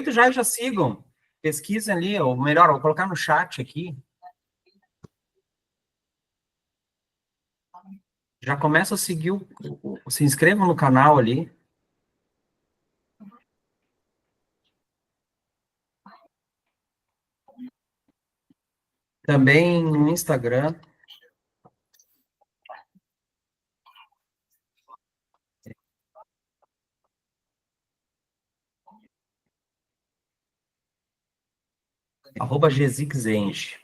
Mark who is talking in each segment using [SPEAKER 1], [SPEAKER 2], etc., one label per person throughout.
[SPEAKER 1] aproveita já sigam. Pesquisem ali, ou melhor, vou colocar no chat aqui. Já começa a seguir, se inscrevam no canal ali. Também no Instagram. @gesixenge.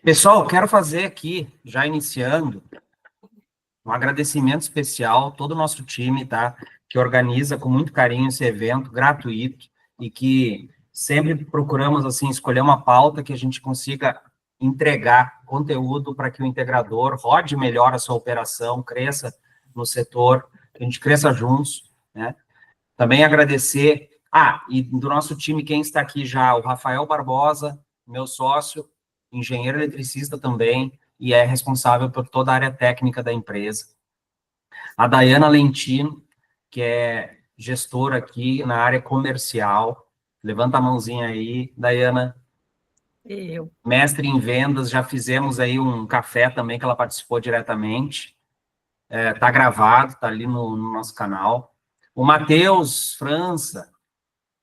[SPEAKER 1] Pessoal, quero fazer aqui, já iniciando, um agradecimento especial a todo o nosso time, tá? Que organiza com muito carinho esse evento gratuito e que sempre procuramos, assim, escolher uma pauta que a gente consiga entregar conteúdo para que o integrador rode melhor a sua operação, cresça no setor, que a gente cresça juntos, né? Também agradecer... e do nosso time, quem está aqui já, o Rafael Barbosa, meu sócio, engenheiro eletricista também, e é responsável por toda a área técnica da empresa. A Dayana Lentino, que é gestora aqui na área comercial. Levanta a mãozinha aí, Dayana.
[SPEAKER 2] Eu.
[SPEAKER 1] Mestre em vendas, já fizemos aí um café também, que ela participou diretamente. Tá gravado, tá ali no nosso canal. O Matheus França,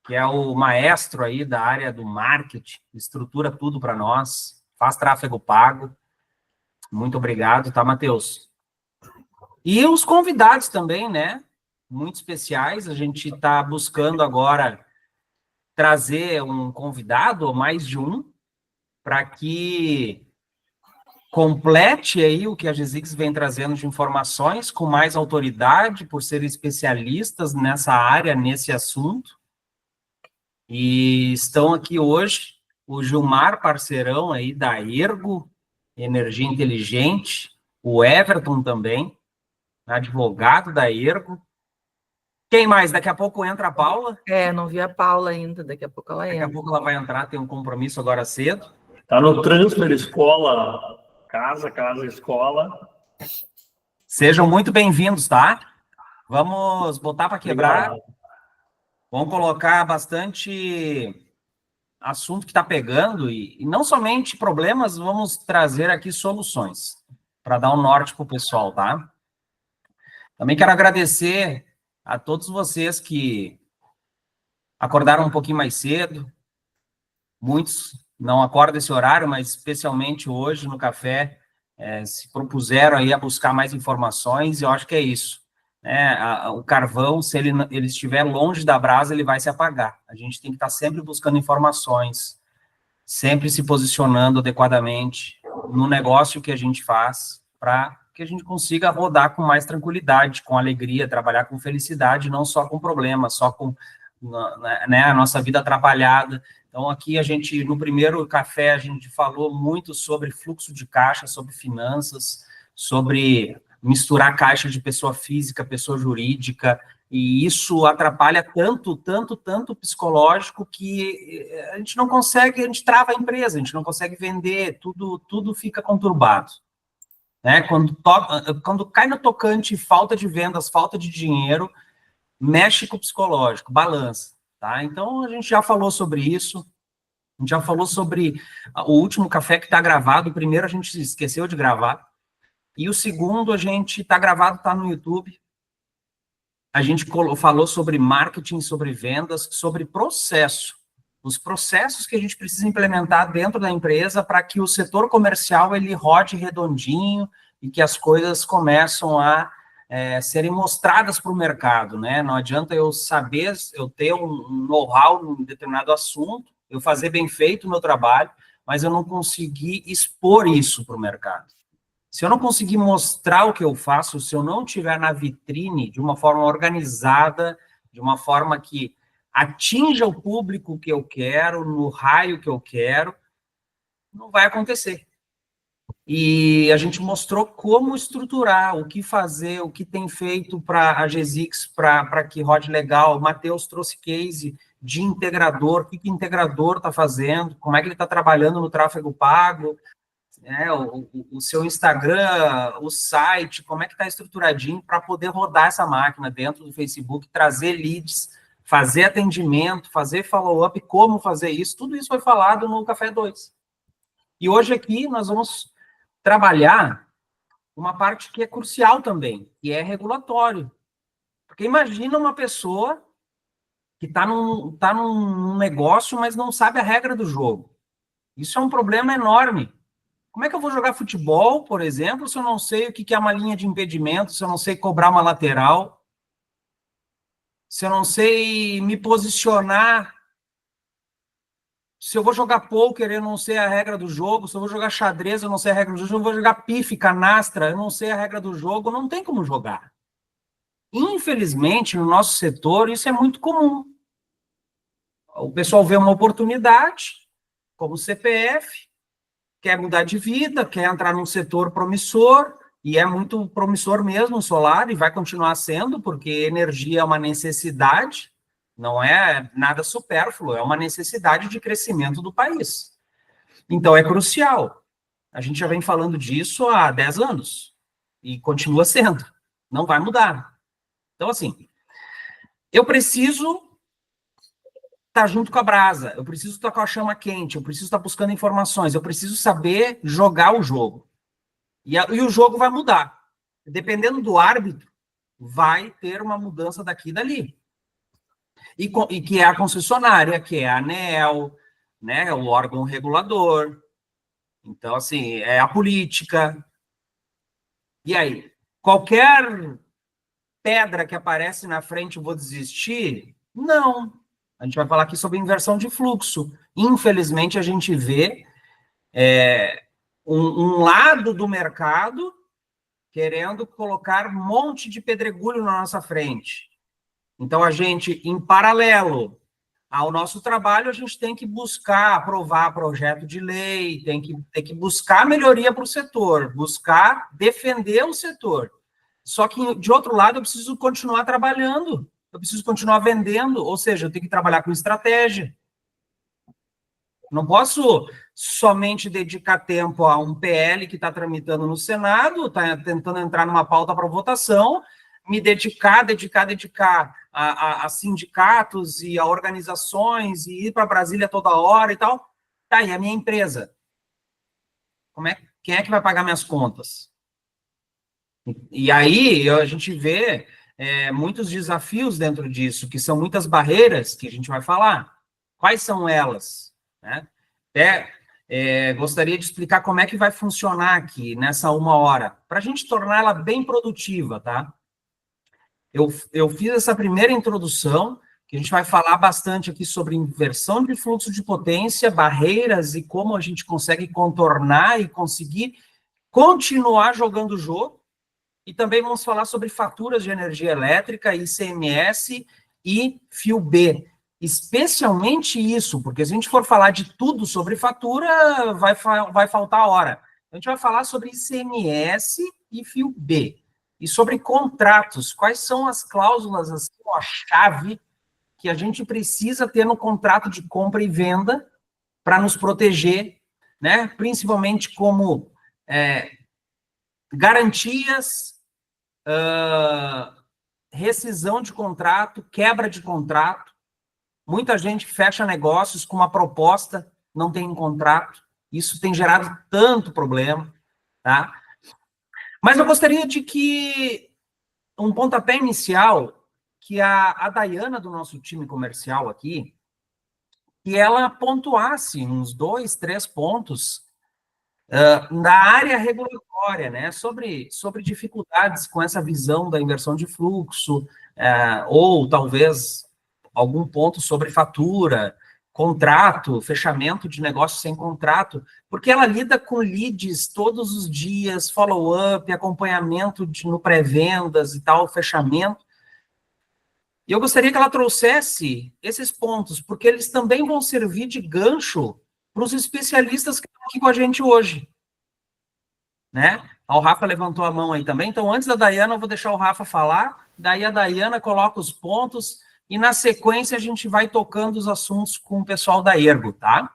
[SPEAKER 1] que é o maestro aí da área do marketing, estrutura tudo para nós, faz tráfego pago. Muito obrigado, tá, Matheus? E os convidados também, né? Muito especiais. A gente está buscando agora trazer um convidado, ou mais de um, para que complete aí o que a Gesix vem trazendo de informações com mais autoridade, por serem especialistas nessa área, nesse assunto. E estão aqui hoje o Gilmar, parceirão aí da Ergo, Energia Inteligente, o Everton também, advogado da Ergo. Quem mais? Daqui a pouco entra a Paula.
[SPEAKER 2] Não vi a Paula ainda, daqui a pouco ela entra.
[SPEAKER 1] Daqui a pouco ela vai entrar, tem um compromisso agora cedo.
[SPEAKER 3] Tá no transfer escola, casa, escola.
[SPEAKER 1] Sejam muito bem-vindos, tá? Vamos botar para quebrar.
[SPEAKER 3] Obrigado.
[SPEAKER 1] Vamos colocar bastante assunto que está pegando e não somente problemas, vamos trazer aqui soluções para dar um norte para o pessoal, tá? Também quero agradecer a todos vocês que acordaram um pouquinho mais cedo. Muitos não acordam esse horário, mas especialmente hoje no café se propuseram aí a buscar mais informações e eu acho que é isso. O carvão, se ele estiver longe da brasa, ele vai se apagar. A gente tem que estar sempre buscando informações, sempre se posicionando adequadamente no negócio que a gente faz, para que a gente consiga rodar com mais tranquilidade, com alegria, trabalhar com felicidade, não só com problemas, só com a nossa vida atrapalhada. Então, aqui a gente, no primeiro café, a gente falou muito sobre fluxo de caixa, sobre finanças, sobre misturar caixa de pessoa física, pessoa jurídica, e isso atrapalha tanto o psicológico que a gente não consegue, a gente trava a empresa, a gente não consegue vender, tudo fica conturbado. Né? Quando cai no tocante falta de vendas, falta de dinheiro, mexe com o psicológico, balança. Tá? Então, a gente já falou sobre isso, a gente já falou sobre o último café que está gravado, o primeiro a gente esqueceu de gravar, e o segundo a gente está gravado, está no YouTube. A gente falou sobre marketing, sobre vendas, sobre processo. Os processos que a gente precisa implementar dentro da empresa para que o setor comercial ele rode redondinho e que as coisas começam a serem mostradas para o mercado, né? Não adianta eu saber, eu ter um know-how em determinado assunto, eu fazer bem feito o meu trabalho, mas eu não conseguir expor isso para o mercado. Se eu não conseguir mostrar o que eu faço, se eu não estiver na vitrine de uma forma organizada, de uma forma que atinja o público que eu quero, no raio que eu quero, não vai acontecer. E a gente mostrou como estruturar, o que fazer, o que tem feito para a Gesix, para que rode legal. O Matheus trouxe case de integrador, o que o integrador está fazendo, como é que ele está trabalhando no tráfego pago, o seu Instagram, o site, como é que está estruturadinho para poder rodar essa máquina dentro do Facebook, trazer leads, fazer atendimento, fazer follow-up, como fazer isso, tudo isso foi falado no Café 2. E hoje aqui nós vamos trabalhar uma parte que é crucial também, que é regulatório. Porque imagina uma pessoa que está num negócio, mas não sabe a regra do jogo. Isso é um problema enorme. Como é que eu vou jogar futebol, por exemplo, se eu não sei o que é uma linha de impedimento, se eu não sei cobrar uma lateral, se eu não sei me posicionar, se eu vou jogar pôquer, eu não sei a regra do jogo, se eu vou jogar xadrez, eu não sei a regra do jogo, se eu vou jogar pife, canastra, eu não sei a regra do jogo, não tem como jogar. Infelizmente, no nosso setor, isso é muito comum. O pessoal vê uma oportunidade, como CPF, quer mudar de vida, quer entrar num setor promissor, e é muito promissor mesmo o solar, e vai continuar sendo, porque energia é uma necessidade, não é nada supérfluo, é uma necessidade de crescimento do país. Então, é crucial. A gente já vem falando disso há 10 anos, e continua sendo, não vai mudar. Então, assim, eu preciso estar junto com a brasa, eu preciso estar com a chama quente, eu preciso estar buscando informações, eu preciso saber jogar o jogo. E o jogo vai mudar. Dependendo do árbitro, vai ter uma mudança daqui e dali. E que é a concessionária, que é a ANEEL, né, o órgão regulador. Então, assim, é a política. E aí? Qualquer pedra que aparece na frente, eu vou desistir? Não. A gente vai falar aqui sobre inversão de fluxo. Infelizmente, a gente vê um lado do mercado querendo colocar um monte de pedregulho na nossa frente. Então, a gente, em paralelo ao nosso trabalho, a gente tem que buscar aprovar projeto de lei, tem que buscar melhoria para o setor, buscar defender o setor. Só que, de outro lado, eu preciso continuar trabalhando, eu preciso continuar vendendo, ou seja, eu tenho que trabalhar com estratégia. Não posso somente dedicar tempo a um PL que está tramitando no Senado, está tentando entrar numa pauta para votação, me dedicar a sindicatos e a organizações e ir para Brasília toda hora e tal. Tá, e a minha empresa? Quem é que vai pagar minhas contas? E aí a gente vê muitos desafios dentro disso, que são muitas barreiras que a gente vai falar. Quais são elas? Né? Gostaria de explicar como é que vai funcionar aqui nessa 1 hora, para a gente tornar ela bem produtiva, tá? Eu fiz essa primeira introdução, que a gente vai falar bastante aqui sobre inversão de fluxo de potência, barreiras e como a gente consegue contornar e conseguir continuar jogando o jogo. E também vamos falar sobre faturas de energia elétrica, ICMS e fio B. Especialmente isso, porque se a gente for falar de tudo sobre fatura, vai faltar hora. A gente vai falar sobre ICMS e fio B. E sobre contratos, quais são as cláusulas, assim, a chave que a gente precisa ter no contrato de compra e venda para nos proteger, né? Principalmente como garantias, rescisão de contrato, quebra de contrato. Muita gente fecha negócios com uma proposta, não tem um contrato. Isso tem gerado tanto problema, tá? Mas eu gostaria de que um pontapé inicial, que a Dayana do nosso time comercial aqui, que ela pontuasse uns 2, 3 pontos da área regulatória, né, sobre dificuldades com essa visão da inversão de fluxo, ou talvez algum ponto sobre fatura, contrato, fechamento de negócio sem contrato, porque ela lida com leads todos os dias, follow-up, acompanhamento no pré-vendas e tal, fechamento. E eu gostaria que ela trouxesse esses pontos, porque eles também vão servir de gancho para os especialistas que estão aqui com a gente hoje. Né? O Rafa levantou a mão aí também, então antes da Dayana eu vou deixar o Rafa falar, daí a Dayana coloca os pontos e na sequência a gente vai tocando os assuntos com o pessoal da Ergo, tá?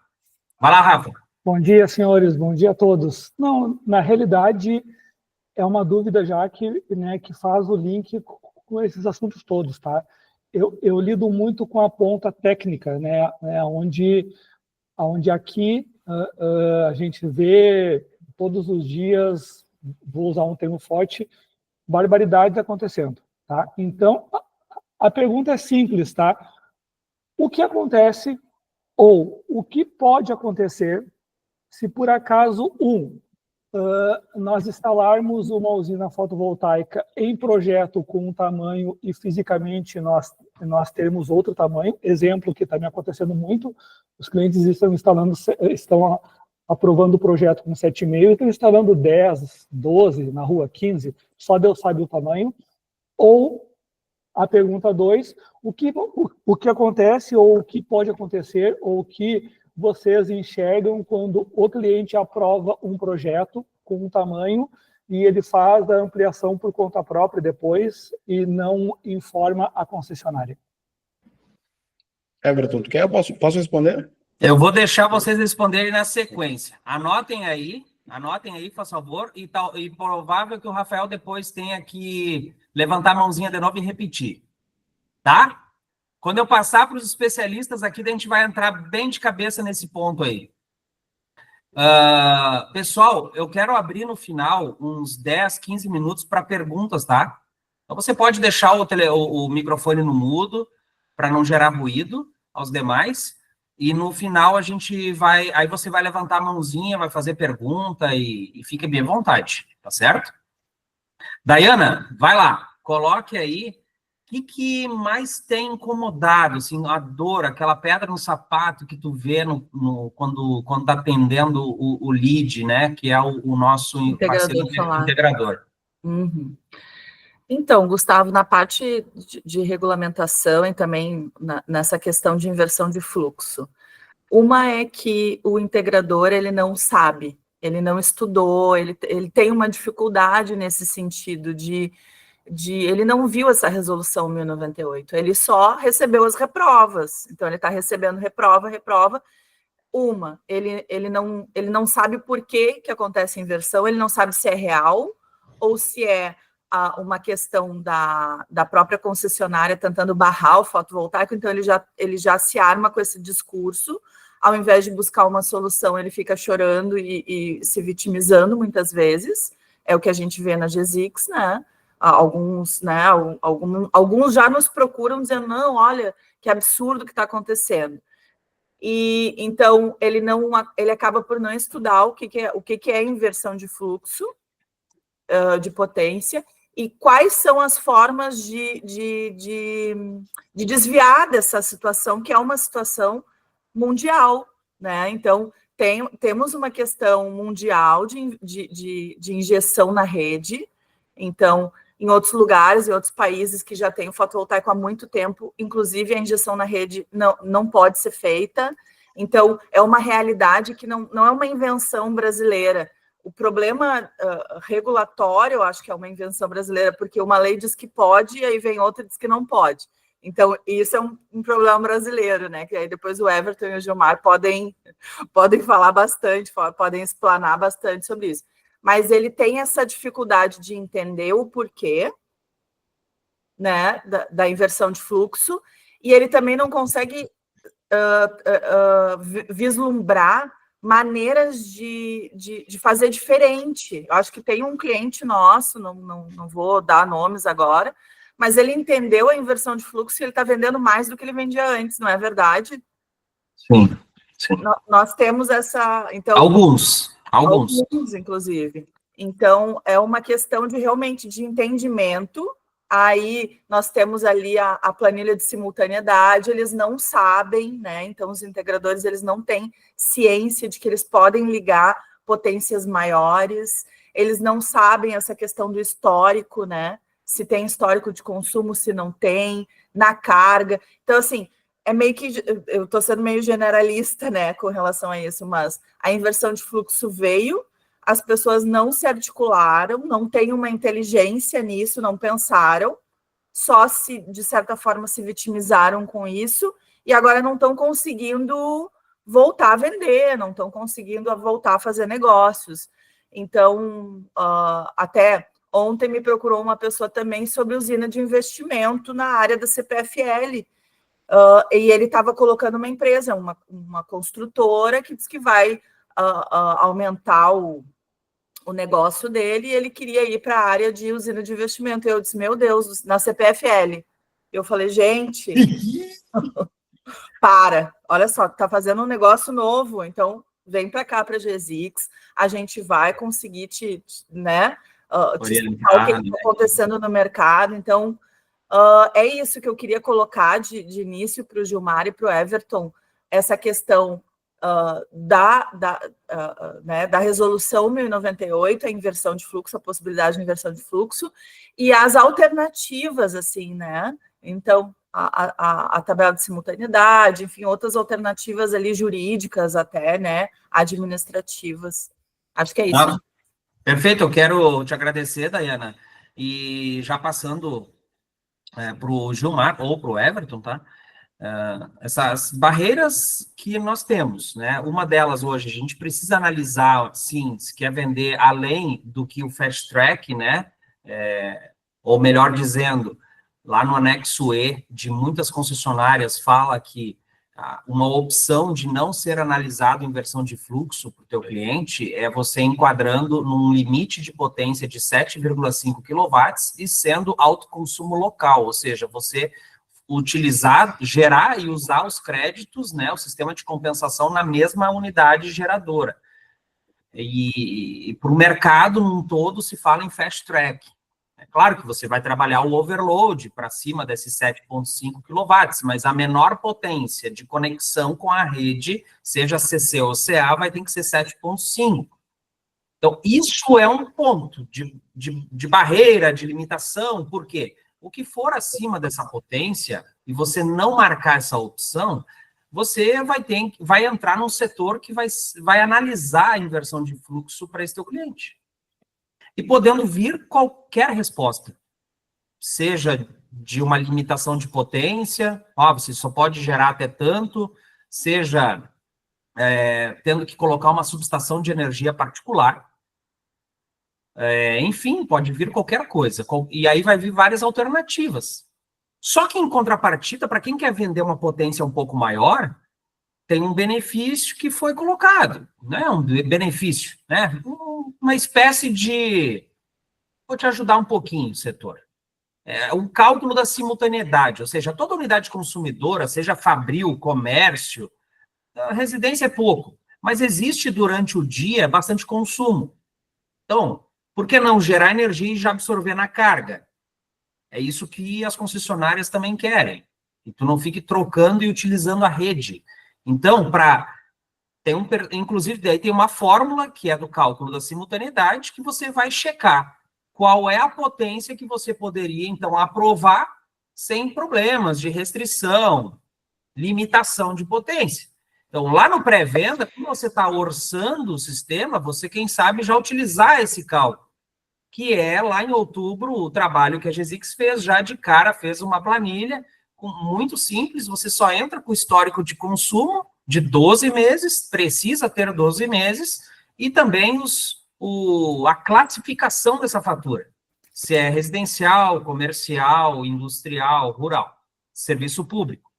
[SPEAKER 1] Vai lá, Rafa.
[SPEAKER 4] Bom dia, senhores, bom dia a todos. Não, na realidade, é uma dúvida já que faz o link com esses assuntos todos, tá? eu lido muito com a ponta técnica, né, onde aqui a gente vê todos os dias, vou usar um termo forte, barbaridades acontecendo, tá? Então, a pergunta é simples, tá? O que acontece ou o que pode acontecer se por acaso, nós instalarmos uma usina fotovoltaica em projeto com um tamanho e fisicamente nós termos outro tamanho, exemplo que está me acontecendo muito, os clientes estão aprovando o projeto com 7,5 e estão instalando 10, 12, na rua 15, só Deus sabe o tamanho, ou a pergunta 2, o que acontece ou o que pode acontecer ou o que vocês enxergam quando o cliente aprova um projeto com um tamanho e ele faz a ampliação por conta própria depois e não informa a concessionária?
[SPEAKER 5] Everton, tu quer? Eu posso responder?
[SPEAKER 1] Eu vou deixar vocês responderem na sequência. Anotem aí, por favor, e provável que o Rafael depois tenha que levantar a mãozinha de novo e repetir, tá? Quando eu passar para os especialistas aqui, a gente vai entrar bem de cabeça nesse ponto aí. Pessoal, eu quero abrir no final uns 10, 15 minutos para perguntas, tá? Então você pode deixar o microfone no mudo para não gerar ruído aos demais. E no final a gente vai... Aí você vai levantar a mãozinha, vai fazer pergunta e fique bem à vontade, tá certo? Dayana, vai lá, coloque aí o que mais tem incomodado, assim, a dor, aquela pedra no sapato que tu vê quando tá atendendo o lead, né, que é o nosso parceiro integrador.
[SPEAKER 2] Uhum. Então, Gustavo, na parte de regulamentação e também nessa questão de inversão de fluxo, uma é que o integrador, ele não sabe, ele não estudou, ele tem uma dificuldade nesse sentido ele não viu essa resolução 1098, ele só recebeu as reprovas, então ele está recebendo reprova, ele não sabe por que acontece a inversão, ele não sabe se é real ou se é uma questão da própria concessionária tentando barrar o fotovoltaico, então ele já se arma com esse discurso, ao invés de buscar uma solução, ele fica chorando e se vitimizando muitas vezes, é o que a gente vê na GESIX, né? Alguns já nos procuram dizendo, não, olha, que absurdo que está acontecendo. E então ele acaba por não estudar o que é inversão de fluxo de potência e quais são as formas de desviar dessa situação, que é uma situação mundial, né? Então temos uma questão mundial de injeção na rede. Então, em outros lugares, em outros países que já tem o fotovoltaico há muito tempo, inclusive a injeção na rede não pode ser feita. Então, é uma realidade que não é uma invenção brasileira. O problema regulatório, eu acho que é uma invenção brasileira, porque uma lei diz que pode, e aí vem outra e diz que não pode. Então, isso é um problema brasileiro, né? Que aí depois o Everton e o Gilmar podem falar bastante, podem explanar bastante sobre isso. Mas ele tem essa dificuldade de entender o porquê, né, da inversão de fluxo, e ele também não consegue vislumbrar maneiras de fazer diferente. Eu acho que tem um cliente nosso, não vou dar nomes agora, mas ele entendeu a inversão de fluxo e ele está vendendo mais do que ele vendia antes, não é verdade?
[SPEAKER 1] Sim.
[SPEAKER 2] Nós temos essa... Então,
[SPEAKER 1] Alguns,
[SPEAKER 2] inclusive. Então, é uma questão realmente de entendimento. Aí, nós temos ali a planilha de simultaneidade, eles não sabem, né? Então, os integradores, eles não têm ciência de que eles podem ligar potências maiores, eles não sabem essa questão do histórico, né? Se tem histórico de consumo, se não tem, na carga. Então, assim, é meio que... Eu estou sendo meio generalista, né, com relação a isso, mas a inversão de fluxo veio, as pessoas não se articularam, não têm uma inteligência nisso, não pensaram, só de certa forma, se vitimizaram com isso, e agora não estão conseguindo voltar a vender, não estão conseguindo voltar a fazer negócios. Então, até ontem me procurou uma pessoa também sobre usina de investimento na área da CPFL, e ele estava colocando uma empresa, uma construtora, que diz que vai aumentar o negócio dele, e ele queria ir para a área de usina de investimento. Eu disse, meu Deus, na CPFL. Eu falei, gente, olha só, tá fazendo um negócio novo, então vem para cá, para a GSX, a gente vai conseguir te explicar o que está acontecendo no mercado. Então, é isso que eu queria colocar de início para o Gilmar e para o Everton, essa questão da resolução 1098, a inversão de fluxo, a possibilidade de inversão de fluxo, e as alternativas, assim, né? Então, a tabela de simultaneidade, enfim, outras alternativas ali jurídicas até, né, administrativas. Acho que é isso.
[SPEAKER 1] Perfeito, eu quero te agradecer, Dayana, e já passando para o Gilmar ou para o Everton, tá? Essas barreiras que nós temos, né? Uma delas hoje, a gente precisa analisar, sim, se quer vender além do que o Fast Track, né? Ou melhor dizendo, lá no anexo E de muitas concessionárias fala que uma opção de não ser analisado inversão de fluxo para o teu cliente é você enquadrando num limite de potência de 7,5 kW e sendo autoconsumo local, ou seja, você utilizar, gerar e usar os créditos, né, o sistema de compensação na mesma unidade geradora. E para o mercado num todo se fala em fast track. É claro que você vai trabalhar o overload para cima desses 7,5 kW, mas a menor potência de conexão com a rede, seja CC ou CA, vai ter que ser 7,5. Então, isso é um ponto de barreira, de limitação, por quê? O que for acima dessa potência, e você não marcar essa opção, você vai entrar num setor que vai analisar a inversão de fluxo para esse teu cliente. E podendo vir qualquer resposta, seja de uma limitação de potência, você só pode gerar até tanto, seja tendo que colocar uma subestação de energia particular, enfim, pode vir qualquer coisa, e aí vai vir várias alternativas. Só que em contrapartida, para quem quer vender uma potência um pouco maior, tem um benefício que foi colocado, né? Um benefício, né? Uma espécie de... Vou te ajudar um pouquinho, setor. O cálculo da simultaneidade, ou seja, toda unidade consumidora, seja fabril, comércio, a residência é pouco, mas existe durante o dia bastante consumo. Então, por que não gerar energia e já absorver na carga? É isso que as concessionárias também querem. E tu não fique trocando e utilizando a rede. Então, inclusive, daí tem uma fórmula, que é do cálculo da simultaneidade, que você vai checar qual é a potência que você poderia, então, aprovar sem problemas de restrição, limitação de potência. Então, lá no pré-venda, quando você está orçando o sistema, você, quem sabe, já utilizar esse cálculo, que é, lá em outubro, o trabalho que a GSX fez, já de cara, fez uma planilha muito simples, você só entra com o histórico de consumo de 12 meses, precisa ter 12 meses, e também a classificação dessa fatura, se é residencial, comercial, industrial, rural, serviço público.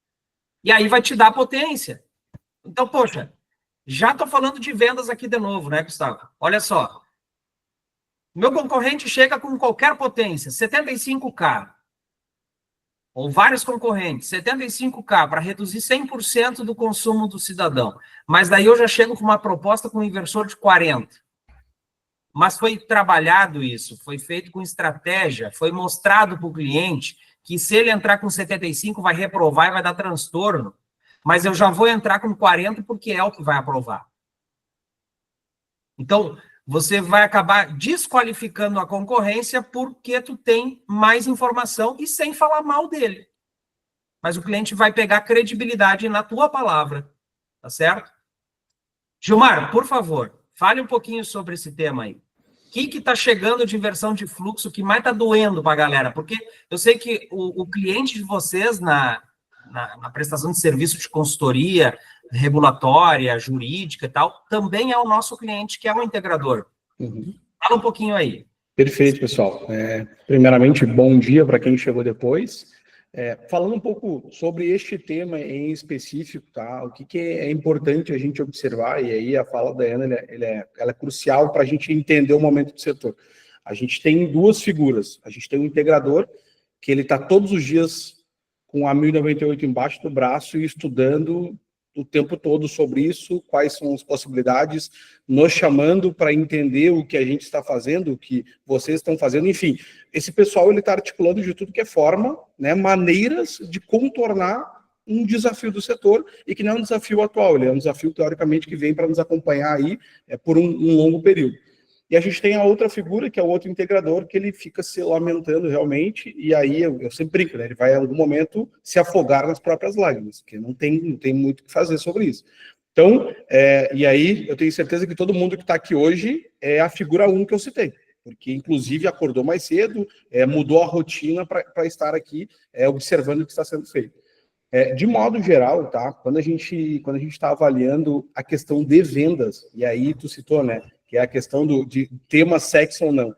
[SPEAKER 1] E aí vai te dar potência. Então, poxa, já estou falando de vendas aqui de novo, né, Gustavo? Olha só, meu concorrente chega com qualquer potência, 75K, ou vários concorrentes, 75K, para reduzir 100% do consumo do cidadão. Mas daí eu já chego com uma proposta com um inversor de 40. Mas foi trabalhado isso, foi feito com estratégia, foi mostrado para o cliente que se ele entrar com 75 vai reprovar e vai dar transtorno, mas eu já vou entrar com 40 porque é o que vai aprovar. Então, você vai acabar desqualificando a concorrência porque tu tem mais informação e sem falar mal dele. Mas o cliente vai pegar credibilidade na tua palavra, tá certo? Gilmar, por favor, fale um pouquinho sobre esse tema aí. O que está chegando de inversão de fluxo que mais está doendo para a galera? Porque eu sei que o cliente de vocês na prestação de serviço de consultoria regulatória, jurídica e tal, também é o nosso cliente, que é o integrador. Fala um pouquinho aí.
[SPEAKER 5] Perfeito, pessoal. Primeiramente, bom dia para quem chegou depois. Falando um pouco sobre este tema em específico, tá? O que é importante a gente observar, e aí a fala da Ana ela é crucial para a gente entender o momento do setor. A gente tem duas figuras. A gente tem um integrador, que ele está todos os dias com a 1098 embaixo do braço e estudando o tempo todo sobre isso, quais são as possibilidades, nos chamando para entender o que a gente está fazendo, o que vocês estão fazendo, enfim. Esse pessoal ele está articulando de tudo que é forma, né, maneiras de contornar um desafio do setor, e que não é um desafio atual, ele é um desafio, teoricamente, que vem para nos acompanhar aí por um longo período. E a gente tem a outra figura, que é o outro integrador, que ele fica se lamentando realmente, e aí eu sempre brinco, né? Ele vai em algum momento se afogar nas próprias lágrimas, porque não tem muito o que fazer sobre isso. Então, e aí eu tenho certeza que todo mundo que está aqui hoje é a figura 1 que eu citei, porque inclusive acordou mais cedo, mudou a rotina para estar aqui observando o que está sendo feito. De modo geral, tá? Quando a gente está avaliando a questão de vendas, e aí tu citou, né? Que é a questão de tema sexo ou não.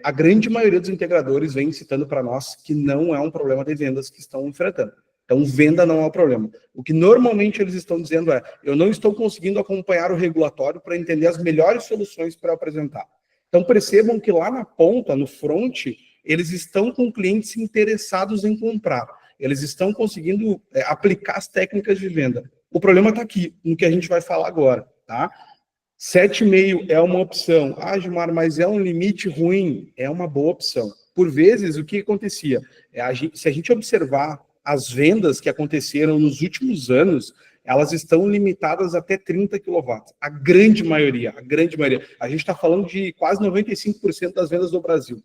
[SPEAKER 5] A grande maioria dos integradores vem citando para nós que não é um problema de vendas que estão enfrentando. Então, venda não é o problema. O que normalmente eles estão dizendo eu não estou conseguindo acompanhar o regulatório para entender as melhores soluções para apresentar. Então, percebam que lá na ponta, no front, eles estão com clientes interessados em comprar. Eles estão conseguindo aplicar as técnicas de venda. O problema está aqui, no que a gente vai falar agora, tá? 7,5 é uma opção. Gilmar, mas é um limite ruim? É uma boa opção. Por vezes, o que acontecia? Se a gente observar as vendas que aconteceram nos últimos anos, elas estão limitadas até 30 kW. A grande maioria. A gente está falando de quase 95% das vendas do Brasil.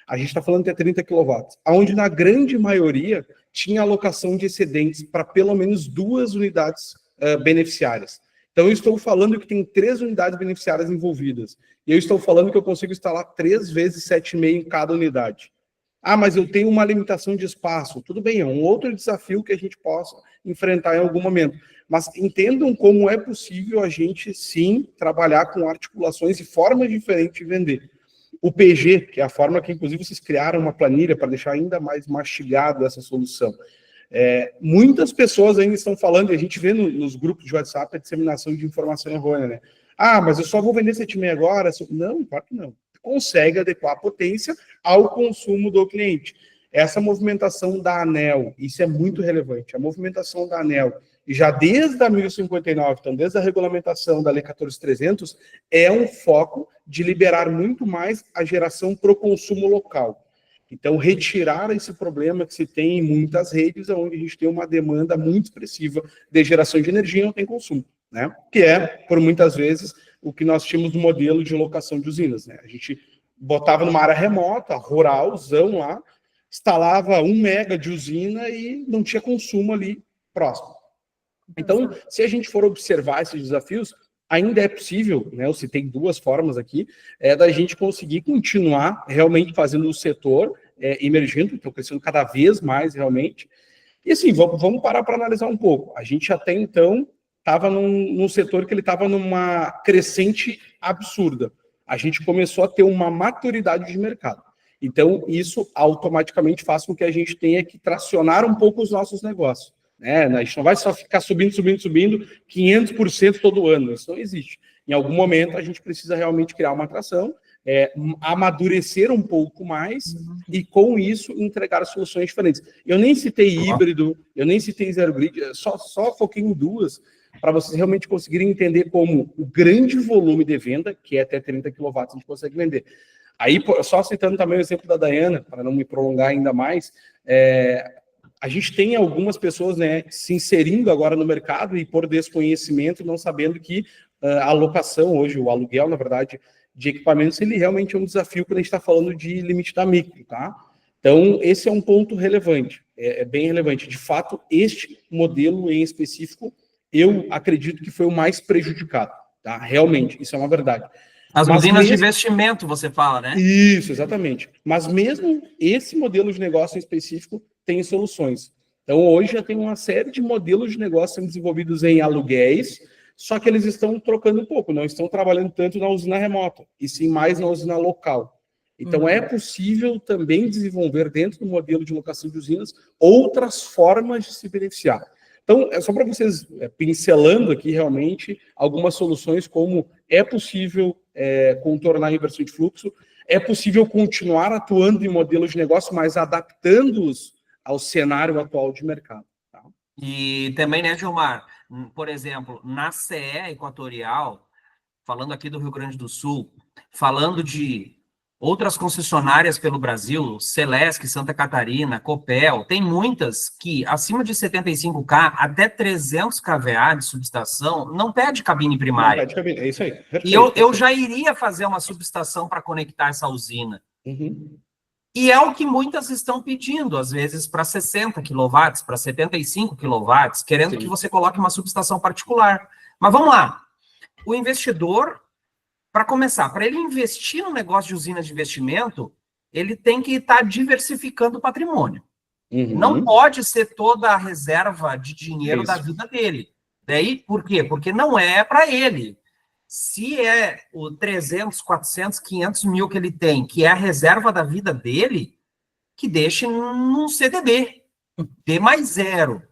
[SPEAKER 5] A gente está falando de 30 kW. Onde, na grande maioria, tinha alocação de excedentes para pelo menos 2 unidades beneficiárias. Então, eu estou falando que tem 3 unidades beneficiárias envolvidas. E eu estou falando que eu consigo instalar 3 vezes 7,5 em cada unidade. Mas eu tenho uma limitação de espaço. Tudo bem, é um outro desafio que a gente possa enfrentar em algum momento. Mas entendam como é possível a gente, sim, trabalhar com articulações e formas diferentes de vender. O PG, que é a forma que, inclusive, vocês criaram uma planilha para deixar ainda mais mastigado essa solução. Muitas pessoas ainda estão falando, e a gente vê nos grupos de WhatsApp a disseminação de informação errônea, né? Mas eu só vou vender 7,5 agora? Não, claro que não. Consegue adequar a potência ao consumo do cliente. Essa movimentação da ANEEL, isso é muito relevante. A movimentação da ANEEL, e já desde a 1059, então desde a regulamentação da Lei 14.300, é um foco de liberar muito mais a geração para o consumo local. Então, retirar esse problema que se tem em muitas redes, onde a gente tem uma demanda muito expressiva de geração de energia e não tem consumo, né? Que é, por muitas vezes, o que nós tínhamos no modelo de locação de usinas, né? A gente botava numa área remota, ruralzão lá, instalava 1 mega de usina e não tinha consumo ali próximo. Então, se a gente for observar esses desafios, ainda é possível, né? Eu citei 2 formas aqui, da gente conseguir continuar realmente fazendo o setor emergente, então crescendo cada vez mais realmente. E assim, vamos parar para analisar um pouco. A gente até então estava num setor que ele estava numa crescente absurda. A gente começou a ter uma maturidade de mercado. Então, isso automaticamente faz com que a gente tenha que tracionar um pouco os nossos negócios. A gente não vai só ficar subindo 500% todo ano, isso não existe. Em algum momento a gente precisa realmente criar uma atração, amadurecer um pouco mais e com isso entregar soluções diferentes. Eu nem citei híbrido, eu nem citei zero grid, só foquei em 2 para vocês realmente conseguirem entender como o grande volume de venda, que é até 30 kW, a gente consegue vender. Aí, só citando também o exemplo da Dayana, para não me prolongar ainda mais, a gente tem algumas pessoas, né, se inserindo agora no mercado e por desconhecimento, não sabendo que a locação hoje, o aluguel, na verdade, de equipamentos, ele realmente é um desafio quando a gente está falando de limite da micro, tá? Então, esse é um ponto relevante, é bem relevante. De fato, este modelo em específico, eu acredito que foi o mais prejudicado, tá? Realmente, isso é uma verdade.
[SPEAKER 1] As usinas de investimento, você fala, né?
[SPEAKER 5] Isso, exatamente. Mas mesmo esse modelo de negócio em específico tem soluções. Então, hoje já tem uma série de modelos de negócio sendo desenvolvidos em aluguéis, só que eles estão trocando um pouco, não estão trabalhando tanto na usina remota, e sim mais na usina local. Então, é possível também desenvolver dentro do modelo de locação de usinas outras formas de se beneficiar. Então, é só para vocês pincelando aqui realmente algumas soluções, como é possível contornar a inversão de fluxo, é possível continuar atuando em modelos de negócio, mas adaptando-os ao cenário atual de mercado. Tá?
[SPEAKER 1] E também, né, Gilmar, por exemplo, na CE Equatorial, falando aqui do Rio Grande do Sul, falando de outras concessionárias pelo Brasil, Celesc, Santa Catarina, Copel, tem muitas que, acima de 75K, até 300 kVA de subestação, não pede cabine primária.
[SPEAKER 5] Não pede cabine, é isso aí. Perfeito,
[SPEAKER 1] e eu já iria fazer uma subestação para conectar essa usina.
[SPEAKER 5] Uhum.
[SPEAKER 1] E é o que muitas estão pedindo, às vezes para 60 kW, para 75 kW, querendo
[SPEAKER 5] Sim.
[SPEAKER 1] que você coloque uma subestação particular. Mas vamos lá. O investidor, para começar, para ele investir no negócio de usina de investimento, ele tem que estar diversificando o patrimônio.
[SPEAKER 5] Uhum.
[SPEAKER 1] Não pode ser toda a reserva de dinheiro
[SPEAKER 5] Isso.
[SPEAKER 1] da vida dele. Daí, por quê? Porque não é para ele. Se é o 300, 400, 500 mil que ele tem, que é a reserva da vida dele, que deixe num CDB, D mais zero.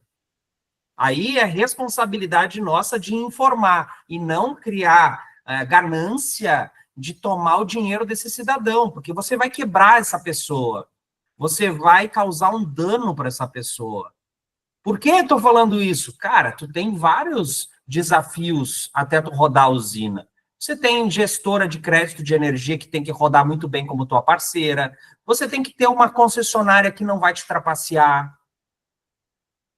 [SPEAKER 1] Aí é responsabilidade nossa de informar e não criar ganância de tomar o dinheiro desse cidadão, porque você vai quebrar essa pessoa, você vai causar um dano para essa pessoa. Por que eu estou falando isso? Cara, tu tem vários desafios até tu rodar a usina. Você tem gestora de crédito de energia que tem que rodar muito bem como tua parceira, você tem que ter uma concessionária que não vai te trapacear,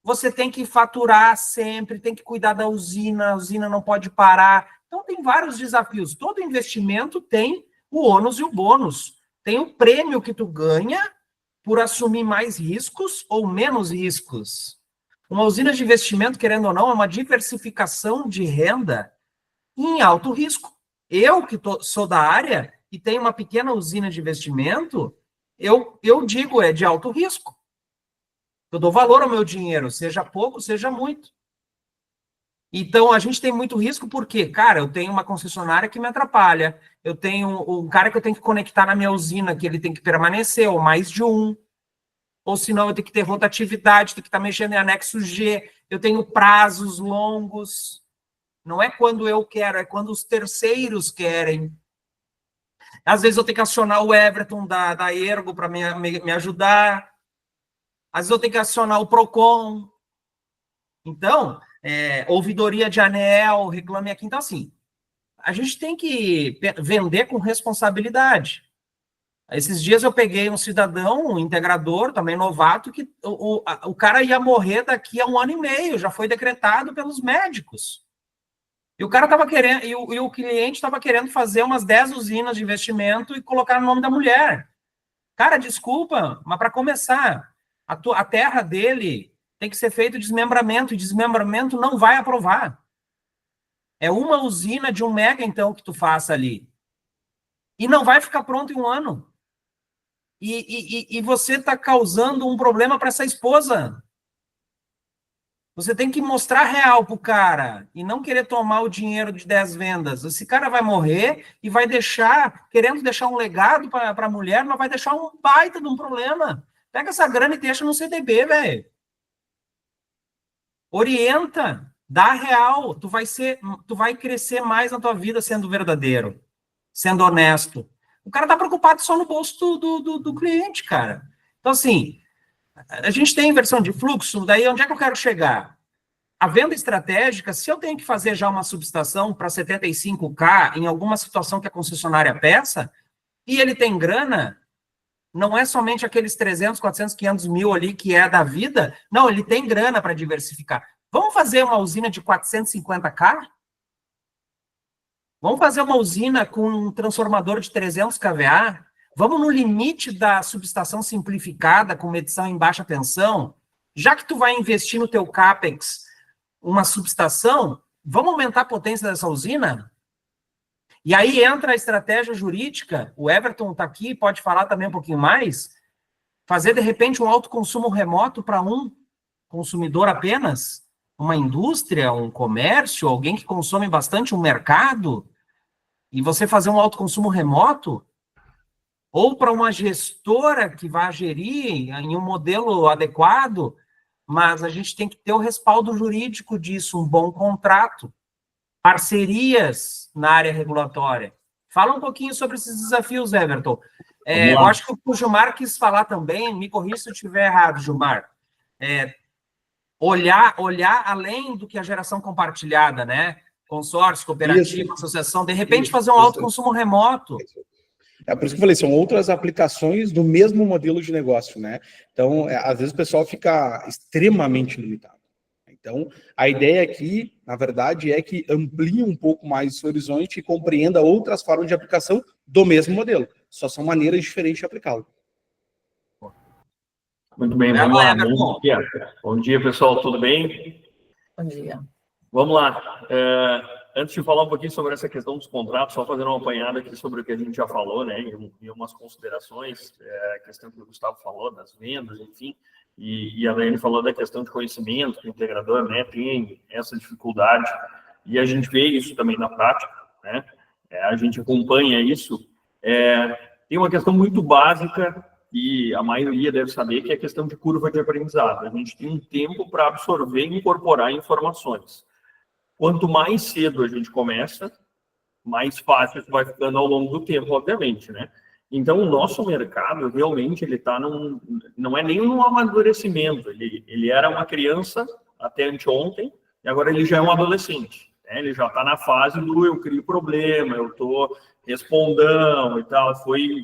[SPEAKER 1] você tem que faturar sempre, tem que cuidar da usina, a usina não pode parar. Então, tem vários desafios. Todo investimento tem o ônus e o bônus. Tem o prêmio que tu ganha por assumir mais riscos ou menos riscos. Uma usina de investimento, querendo ou não, é uma diversificação de renda em alto risco. Eu, que sou da área e tenho uma pequena usina de investimento, eu digo, é de alto risco. Eu dou valor ao meu dinheiro, seja pouco, seja muito. Então, a gente tem muito risco porque, cara, eu tenho uma concessionária que me atrapalha, eu tenho um cara que eu tenho que conectar na minha usina, que ele tem que permanecer, ou mais de um, ou senão eu tenho que ter rotatividade, tenho que estar mexendo em anexo G, eu tenho prazos longos, não é quando eu quero, é quando os terceiros querem. Às vezes eu tenho que acionar o Everton da Ergo para me ajudar, às vezes eu tenho que acionar o Procon. Então, ouvidoria de ANEEL, Reclame Aqui. Então, assim, a gente tem que vender com responsabilidade. Esses dias eu peguei um cidadão, um integrador, também novato, que o cara ia morrer daqui a 1 ano e meio, já foi decretado pelos médicos. E o cara estava querendo, e o cliente estava querendo fazer umas 10 usinas de investimento e colocar no nome da mulher. Cara, desculpa, mas para começar, a terra dele tem que ser feito desmembramento, e desmembramento não vai aprovar. É uma usina de 1 mega, então, que tu faça ali. E não vai ficar pronto em 1 ano. E você está causando um problema para essa esposa. Você tem que mostrar real pro cara e não querer tomar o dinheiro de 10 vendas. Esse cara vai morrer e vai deixar, querendo deixar um legado para a mulher, mas vai deixar um baita de um problema. Pega essa grana e deixa no CDB, velho. Orienta, dá real. Tu vai crescer mais na tua vida sendo verdadeiro, sendo honesto. O cara tá preocupado só no bolso do cliente, cara. Então, assim, a gente tem inversão de fluxo, daí onde é que eu quero chegar? A venda estratégica, se eu tenho que fazer já uma subestação para 75K em alguma situação que a concessionária peça, e ele tem grana, não é somente aqueles 300, 400, 500 mil ali que é da vida, não, ele tem grana para diversificar. Vamos fazer uma usina de 450K? Vamos fazer uma usina com um transformador de 300 kVA? Vamos no limite da subestação simplificada com medição em baixa tensão? Já que tu vai investir no teu CAPEX uma subestação, vamos aumentar a potência dessa usina? E aí entra a estratégia jurídica, o Everton está aqui, pode falar também um pouquinho mais, fazer, de repente, um autoconsumo remoto para um consumidor apenas, uma indústria, um comércio, alguém que consome bastante, um mercado, e você fazer um autoconsumo remoto, ou para uma gestora que vai gerir em um modelo adequado, mas a gente tem que ter o respaldo jurídico disso, um bom contrato, parcerias na área regulatória. Fala um pouquinho sobre esses desafios, Everton. Eu acho que o Gilmar quis falar também, me corrija se eu estiver errado, Gilmar, olhar além do que a geração compartilhada, né? Consórcio, cooperativa, associação, de repente fazer um autoconsumo remoto.
[SPEAKER 5] É por isso que eu falei, são outras aplicações do mesmo modelo de negócio, né? Então, às vezes o pessoal fica extremamente limitado. Então, a ideia aqui, na verdade, é que amplie um pouco mais esse horizonte e compreenda outras formas de aplicação do mesmo modelo. Só são maneiras diferentes de aplicá-lo.
[SPEAKER 3] Muito bem, vamos lá. Bom dia. Bom dia, pessoal, tudo bem?
[SPEAKER 2] Bom dia.
[SPEAKER 3] Vamos lá. Antes de falar um pouquinho sobre essa questão dos contratos, só fazer uma apanhada aqui sobre o que a gente já falou, né, e umas considerações, a questão que o Gustavo falou, das vendas, enfim, e a Daiane falou da questão de conhecimento, que o integrador, né, tem essa dificuldade, e a gente vê isso também na prática, né, a gente acompanha isso. Tem uma questão muito básica, e a maioria deve saber, que é a questão de curva de aprendizado. A gente tem um tempo para absorver e incorporar informações. Quanto mais cedo a gente começa, mais fácil vai ficando ao longo do tempo, obviamente, né? Então, o nosso mercado, realmente, ele está não é nem um amadurecimento, ele era uma criança até anteontem, e agora ele já é um adolescente, né? Ele já está na fase do eu crio problema, eu estou respondão e tal,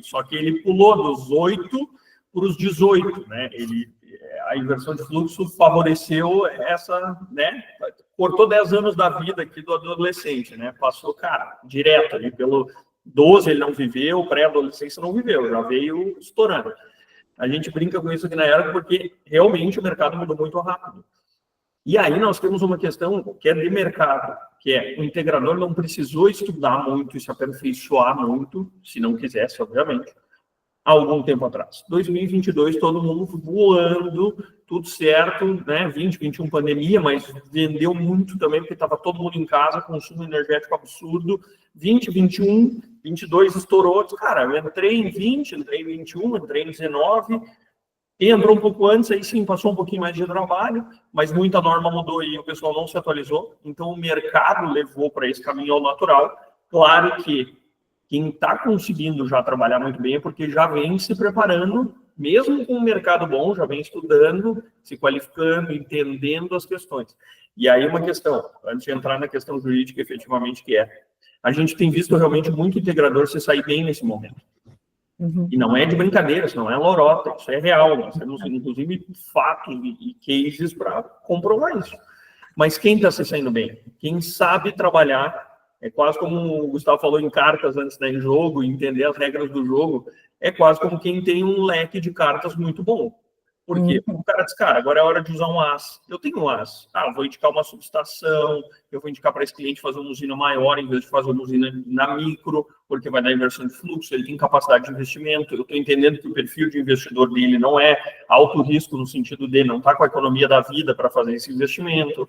[SPEAKER 3] só que ele pulou dos 8 para os 18, né? A inversão de fluxo favoreceu essa, né? Cortou 10 anos da vida aqui do adolescente, né? Passou, cara, direto ali pelo 12 ele não viveu, pré-adolescência não viveu, já veio estourando. A gente brinca com isso aqui na Ergo porque realmente o mercado mudou muito rápido. E aí nós temos uma questão que é de mercado, que é o integrador não precisou estudar muito e se aperfeiçoar muito, se não quisesse, obviamente, há algum tempo atrás. 2022, todo mundo voando, tudo certo, né? 20, 21 pandemia, mas vendeu muito também, porque estava todo mundo em casa, consumo energético absurdo. 20, 21, 22 estourou. Cara, eu entrei em 20, entrei em 21, entrei em 19, e entrou um pouco antes, aí sim, passou um pouquinho mais de trabalho, mas muita norma mudou e o pessoal não se atualizou. Então, o mercado levou para esse caminho ao natural. Claro que quem está conseguindo já trabalhar muito bem é porque já vem se preparando, mesmo com um mercado bom, já vem estudando, se qualificando, entendendo as questões. E aí uma questão, antes de entrar na questão jurídica, efetivamente, que a gente tem visto realmente muito integrador se sair bem nesse momento. Uhum. E não é de brincadeira, isso não é lorota, isso é real. Nós temos, inclusive, fatos e cases para comprovar isso. Mas quem está se saindo bem? Quem sabe trabalhar. É quase como o Gustavo falou em cartas antes da jogo, entender as regras do jogo, é quase como quem tem um leque de cartas muito bom. Por quê? O cara diz, cara, agora é hora de usar um AS. Eu tenho um AS. Eu vou indicar uma subestação, eu vou indicar para esse cliente fazer uma usina maior em vez de fazer uma usina na micro, porque vai dar inversão de fluxo, ele tem capacidade de investimento. Eu estou entendendo que o perfil de investidor dele não é alto risco, no sentido de não estar com a economia da vida para fazer esse investimento.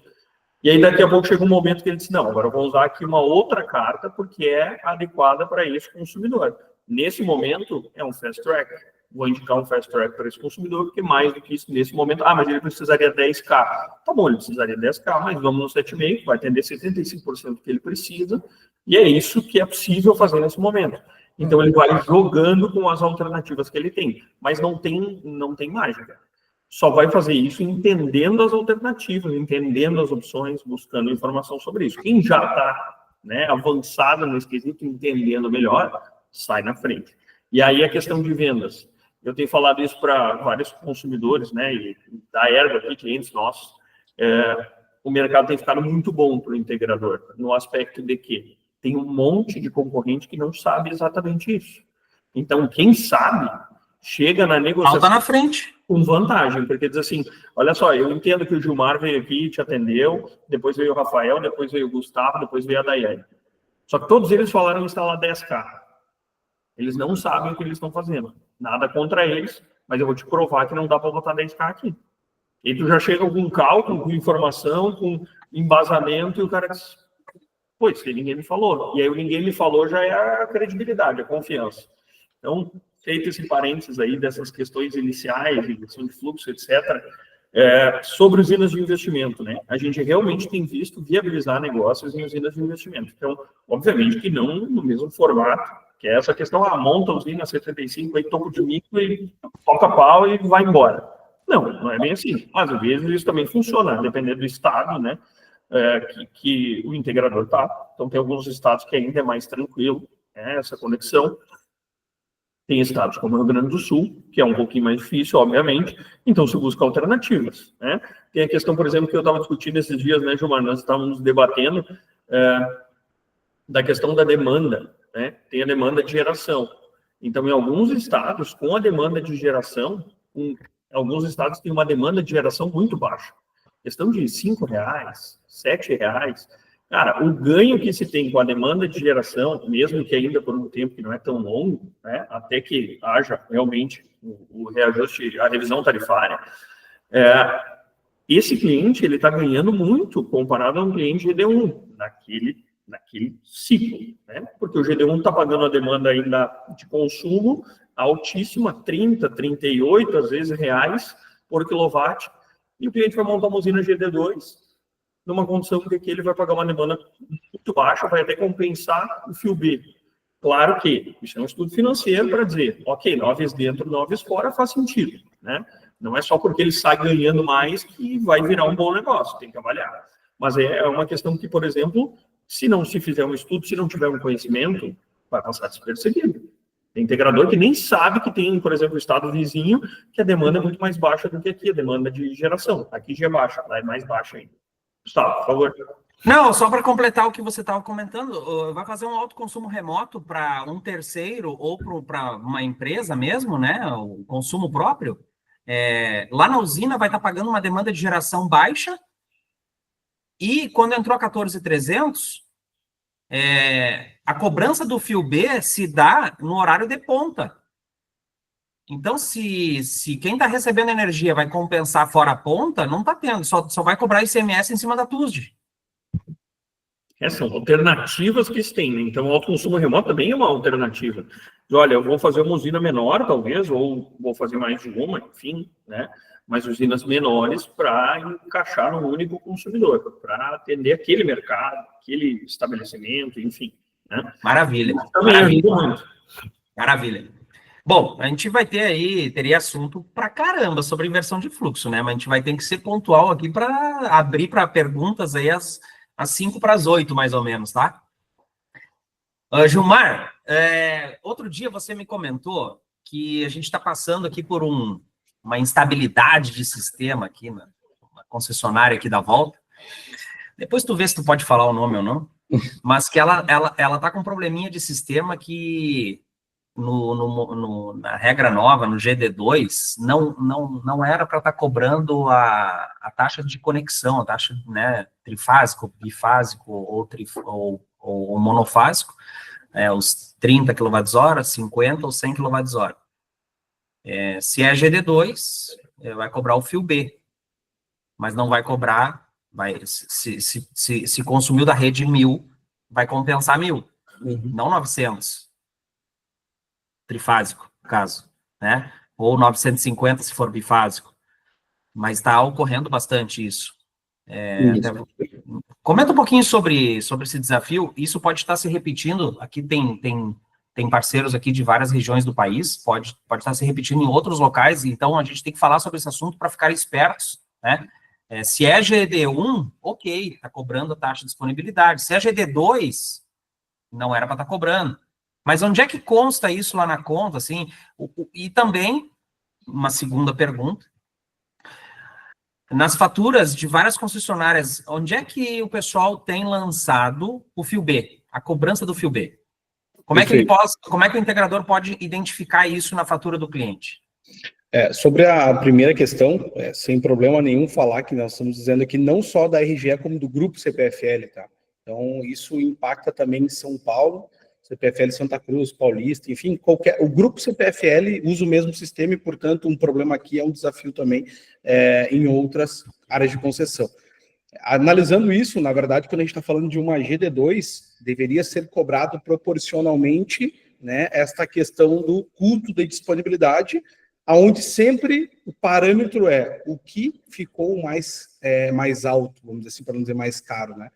[SPEAKER 3] E aí, daqui a pouco, chega um momento que ele diz, não, agora eu vou usar aqui uma outra carta porque é adequada para esse consumidor. Nesse momento, é um fast track. Vou indicar um fast track para esse consumidor, porque mais do que isso, nesse momento, mas ele precisaria 10K. Tá bom, ele precisaria 10K, mas vamos no 7,5, vai atender 75% que ele precisa, e é isso que é possível fazer nesse momento. Então, ele vai jogando com as alternativas que ele tem, mas não tem mágica. Só vai fazer isso entendendo as alternativas, entendendo as opções, buscando informação sobre isso. Quem já está, né, avançado no esquisito, entendendo melhor, sai na frente. E aí a questão de vendas. Eu tenho falado isso para vários consumidores, né, e da Ergo aqui, clientes nossos. O mercado tem ficado muito bom para o integrador, no aspecto de que tem um monte de concorrente que não sabe exatamente isso. Então, quem sabe, chega na negociação...
[SPEAKER 1] Falta na frente.
[SPEAKER 3] Com vantagem, porque diz assim, olha só, eu entendo que o Gilmar veio aqui e te atendeu, depois veio o Rafael, depois veio o Gustavo, depois veio a Daiane. Só que todos eles falaram em instalar 10K. Eles não sabem o que eles estão fazendo. Nada contra eles, mas eu vou te provar que não dá para botar 10K aqui. E tu já chega com cálculo, com informação, com embasamento, e o cara diz, pois, ninguém me falou. E aí o ninguém me falou já é a credibilidade, a confiança. Então, feito esse parênteses aí dessas questões iniciais, injeção de fluxo, etc., sobre usinas de investimento, né? A gente realmente tem visto viabilizar negócios em usinas de investimento. Então, obviamente que não no mesmo formato, que é essa questão, monta a usina 75, aí toco de micro e toca pau e vai embora. Não é bem assim. Mas, às vezes, isso também funciona, dependendo do estado, né? Que o integrador está. Então, tem alguns estados que ainda é mais tranquilo, né, essa conexão. Tem estados como o Rio Grande do Sul, que é um pouquinho mais difícil, obviamente, então se busca alternativas, né? Tem a questão, por exemplo, que eu estava discutindo esses dias, né, Gilmar, nós estávamos debatendo da questão da demanda, né? Tem a demanda de geração. Então, em alguns estados, com a demanda de geração, alguns estados têm uma demanda de geração muito baixa. Questão de R$5, R$7, cara, o ganho que se tem com a demanda de geração, mesmo que ainda por um tempo que não é tão longo, né, até que haja realmente o reajuste, a revisão tarifária, esse cliente ele está ganhando muito comparado a um cliente GD1 naquele ciclo, né? Porque o GD1 está pagando a demanda ainda de consumo altíssima, 30, 38, às vezes, reais por quilowatt, e o cliente vai montar uma usina GD2 numa condição que aqui ele vai pagar uma demanda muito baixa, vai até compensar o fio B. Claro que isso é um estudo financeiro para dizer, ok, 9 dentro, 9 fora, faz sentido, né? Não é só porque ele sai ganhando mais que vai virar um bom negócio, tem que avaliar. Mas é uma questão que, por exemplo, se não se fizer um estudo, se não tiver um conhecimento, vai passar despercebido. Tem integrador que nem sabe que tem, por exemplo, o estado vizinho, que a demanda é muito mais baixa do que aqui, a demanda de geração. Aqui já é baixa, lá é mais baixa ainda. Gustavo, por favor.
[SPEAKER 1] Não, só para completar o que você estava comentando, vai fazer um autoconsumo remoto para um terceiro ou para uma empresa mesmo, né? O consumo próprio. Lá na usina vai estar pagando uma demanda de geração baixa e quando entrou a 14.300, a cobrança do fio B se dá no horário de ponta. Então, se quem está recebendo energia vai compensar fora a ponta, não está tendo, só vai cobrar ICMS em cima da TUSD.
[SPEAKER 3] São alternativas que se tem, né? Então, o autoconsumo remoto também é uma alternativa. Olha, eu vou fazer uma usina menor, talvez, ou vou fazer mais de uma, enfim, né? Mas usinas menores para encaixar no único consumidor, para atender aquele mercado, aquele estabelecimento, enfim. Né?
[SPEAKER 1] Maravilha. Maravilha. Bom, a gente vai teria assunto pra caramba sobre inversão de fluxo, né? Mas a gente vai ter que ser pontual aqui para abrir para perguntas aí às 5 para as 8, mais ou menos, tá? Gilmar, outro dia você me comentou que a gente está passando aqui por uma instabilidade de sistema aqui na concessionária aqui da volta. Depois tu vê se tu pode falar o nome ou não, mas que ela tá com um probleminha de sistema que na regra nova, no GD2, não era para estar cobrando a taxa de conexão, a taxa, né, trifásico, bifásico ou monofásico, os 30 kWh, 50 ou 100 kWh. Se é GD2, vai cobrar o fio B, mas não vai cobrar, se consumiu da rede 1.000, vai compensar 1.000, não 900. Trifásico, no caso, né? Ou 950 se for bifásico. Mas está ocorrendo bastante isso. Comenta um pouquinho sobre esse desafio. Isso pode estar se repetindo. Aqui tem parceiros aqui de várias regiões do país, pode estar se repetindo em outros locais, então a gente tem que falar sobre esse assunto para ficar espertos, né? Se é GD1, ok, está cobrando a taxa de disponibilidade. Se é GD2, não era para estar cobrando. Mas onde é que consta isso lá na conta, assim? E também, uma segunda pergunta, nas faturas de várias concessionárias, onde é que o pessoal tem lançado o fio B, a cobrança do fio B? Como é que o integrador pode identificar isso na fatura do cliente?
[SPEAKER 5] Sobre a primeira questão, sem problema nenhum falar que nós estamos dizendo aqui não só da RGE, como do grupo CPFL, tá? Então, isso impacta também em São Paulo, CPFL Santa Cruz, Paulista, enfim, o grupo CPFL usa o mesmo sistema e, portanto, um problema aqui é um desafio também em outras áreas de concessão. Analisando isso, na verdade, quando a gente está falando de uma GD2, deveria ser cobrado proporcionalmente né, esta questão do custo de disponibilidade, aonde sempre o parâmetro é o que ficou mais alto, vamos dizer assim, para não dizer mais caro, né?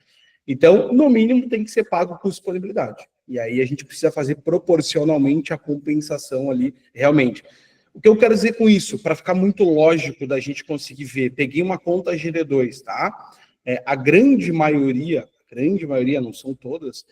[SPEAKER 5] Então, no mínimo, tem que ser pago o custo de disponibilidade. E aí a gente precisa fazer proporcionalmente a compensação ali, realmente. O que eu quero dizer com isso, para ficar muito lógico da gente conseguir ver, peguei uma conta GD2, tá? A grande maioria, não são todas,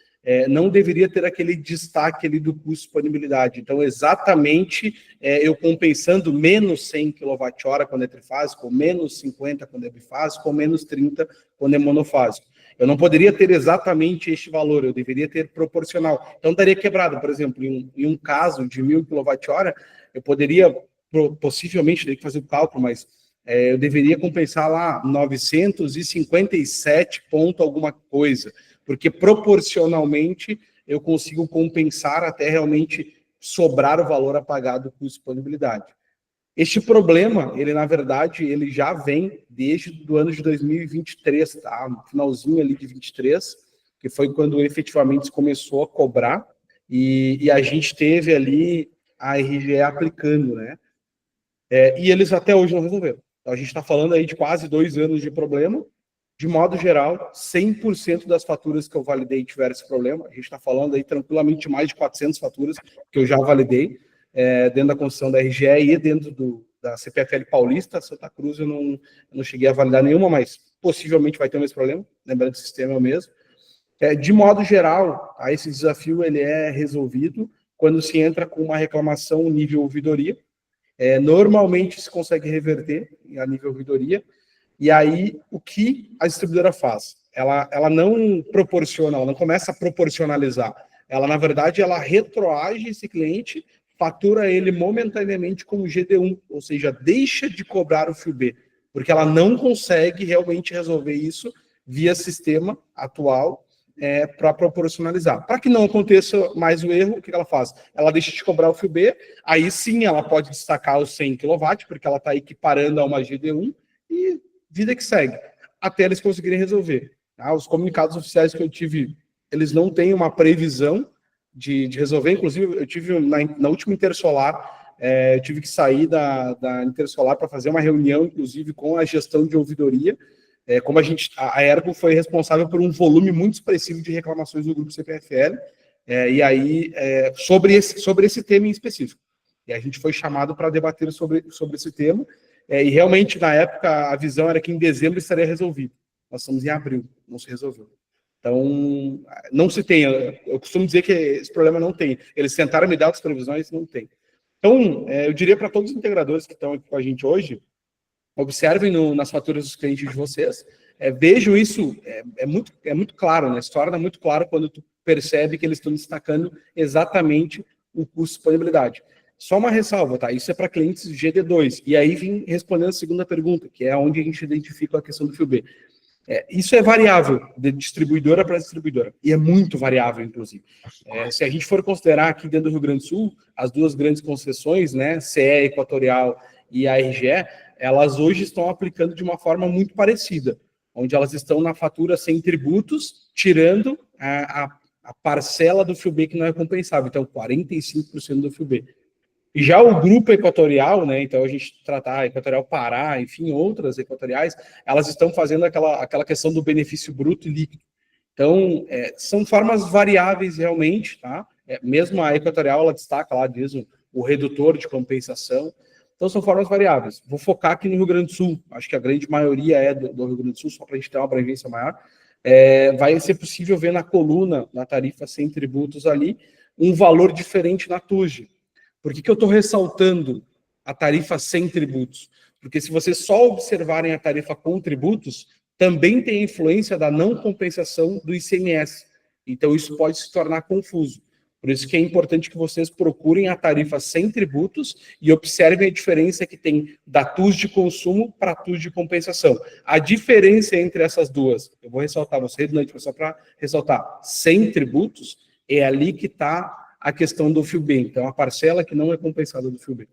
[SPEAKER 5] não deveria ter aquele destaque ali do custo de disponibilidade. Então, exatamente, eu compensando menos 100 kWh quando é trifásico, ou menos 50 quando é bifásico, ou menos 30 quando é monofásico. Eu não poderia ter exatamente este valor, eu deveria ter proporcional. Então, daria quebrado, por exemplo, em um caso de 1.000 kWh, eu poderia, possivelmente, teria que fazer o cálculo, mas eu deveria compensar lá 957 ponto alguma coisa, porque proporcionalmente eu consigo compensar até realmente sobrar o valor a pagar do custo de disponibilidade. Este problema, ele na verdade, ele já vem desde o ano de 2023, tá? No finalzinho ali de 23, que foi quando efetivamente se começou a cobrar, e a gente teve ali a RGE aplicando, né? E eles até hoje não resolveram. Então, a gente está falando aí de quase 2 anos de problema. De modo geral, 100% das faturas que eu validei tiveram esse problema. A gente está falando aí tranquilamente de mais de 400 faturas que eu já validei dentro da concessão da RGE e dentro da CPFL Paulista. Santa Cruz eu não cheguei a validar nenhuma, mas possivelmente vai ter o mesmo problema. Lembrando que o sistema é o mesmo. De modo geral, esse desafio ele é resolvido quando se entra com uma reclamação nível ouvidoria. Normalmente se consegue reverter a nível ouvidoria, e aí o que a distribuidora faz? Ela não proporciona, ela não começa a proporcionalizar, ela na verdade ela retroage esse cliente, fatura ele momentaneamente como GD1, ou seja, deixa de cobrar o fio B, porque ela não consegue realmente resolver isso via sistema atual, para proporcionalizar. Para que não aconteça mais o erro, o que ela faz? Ela deixa de cobrar o fio B, aí sim ela pode destacar os 100 kW, porque ela está equiparando a uma GD1, e vida que segue, até eles conseguirem resolver. Tá? Os comunicados oficiais que eu tive, eles não têm uma previsão de resolver, inclusive eu tive na última Intersolar, eu tive que sair da Intersolar para fazer uma reunião, inclusive, com a gestão de ouvidoria, como a Ergo foi responsável por um volume muito expressivo de reclamações do grupo CPFL, e aí, sobre esse tema em específico. E a gente foi chamado para debater sobre esse tema, e realmente, na época, a visão era que em dezembro estaria resolvido. Nós estamos em abril, não se resolveu. Então, não se tem, eu costumo dizer que esse problema não tem. Eles tentaram me dar outras previsões, não tem. Então, eu diria para todos os integradores que estão aqui com a gente hoje, observem nas faturas dos clientes de vocês, vejam isso, é muito claro, né? Se torna muito claro quando tu percebe que eles estão destacando exatamente o custo de disponibilidade. Só uma ressalva, tá? Isso é para clientes GD2. E aí vim respondendo a segunda pergunta, que é onde a gente identifica a questão do fio B. Isso é variável de distribuidora para distribuidora, e é muito variável, inclusive. Se a gente for considerar aqui dentro do Rio Grande do Sul, as duas grandes concessões, né, CE Equatorial e a RGE, elas hoje estão aplicando de uma forma muito parecida, onde elas estão na fatura sem tributos, tirando a parcela do fio B que não é compensável, então 45% do fio B. E já o grupo equatorial, né, então a gente tratar Equatorial Pará, enfim, outras equatoriais, elas estão fazendo aquela questão do benefício bruto e líquido. Então, são formas variáveis realmente, tá? Mesmo a equatorial, ela destaca lá, diz o redutor de compensação. Então, são formas variáveis. Vou focar aqui no Rio Grande do Sul. Acho que a grande maioria é do Rio Grande do Sul, só para a gente ter uma abrangência maior. Vai ser possível ver na coluna, na tarifa sem tributos ali, um valor diferente na TUJ. Por que eu estou ressaltando a tarifa sem tributos? Porque se vocês só observarem a tarifa com tributos, também tem influência da não compensação do ICMS. Então, isso pode se tornar confuso. Por isso que é importante que vocês procurem a tarifa sem tributos e observem a diferença que tem da TUS de consumo para a TUS de compensação. A diferença entre essas duas, eu vou ressaltar, vou ser redundante, mas só para ressaltar, sem tributos, é ali que está a questão do fio B. Então, a parcela que não é compensada do fio B.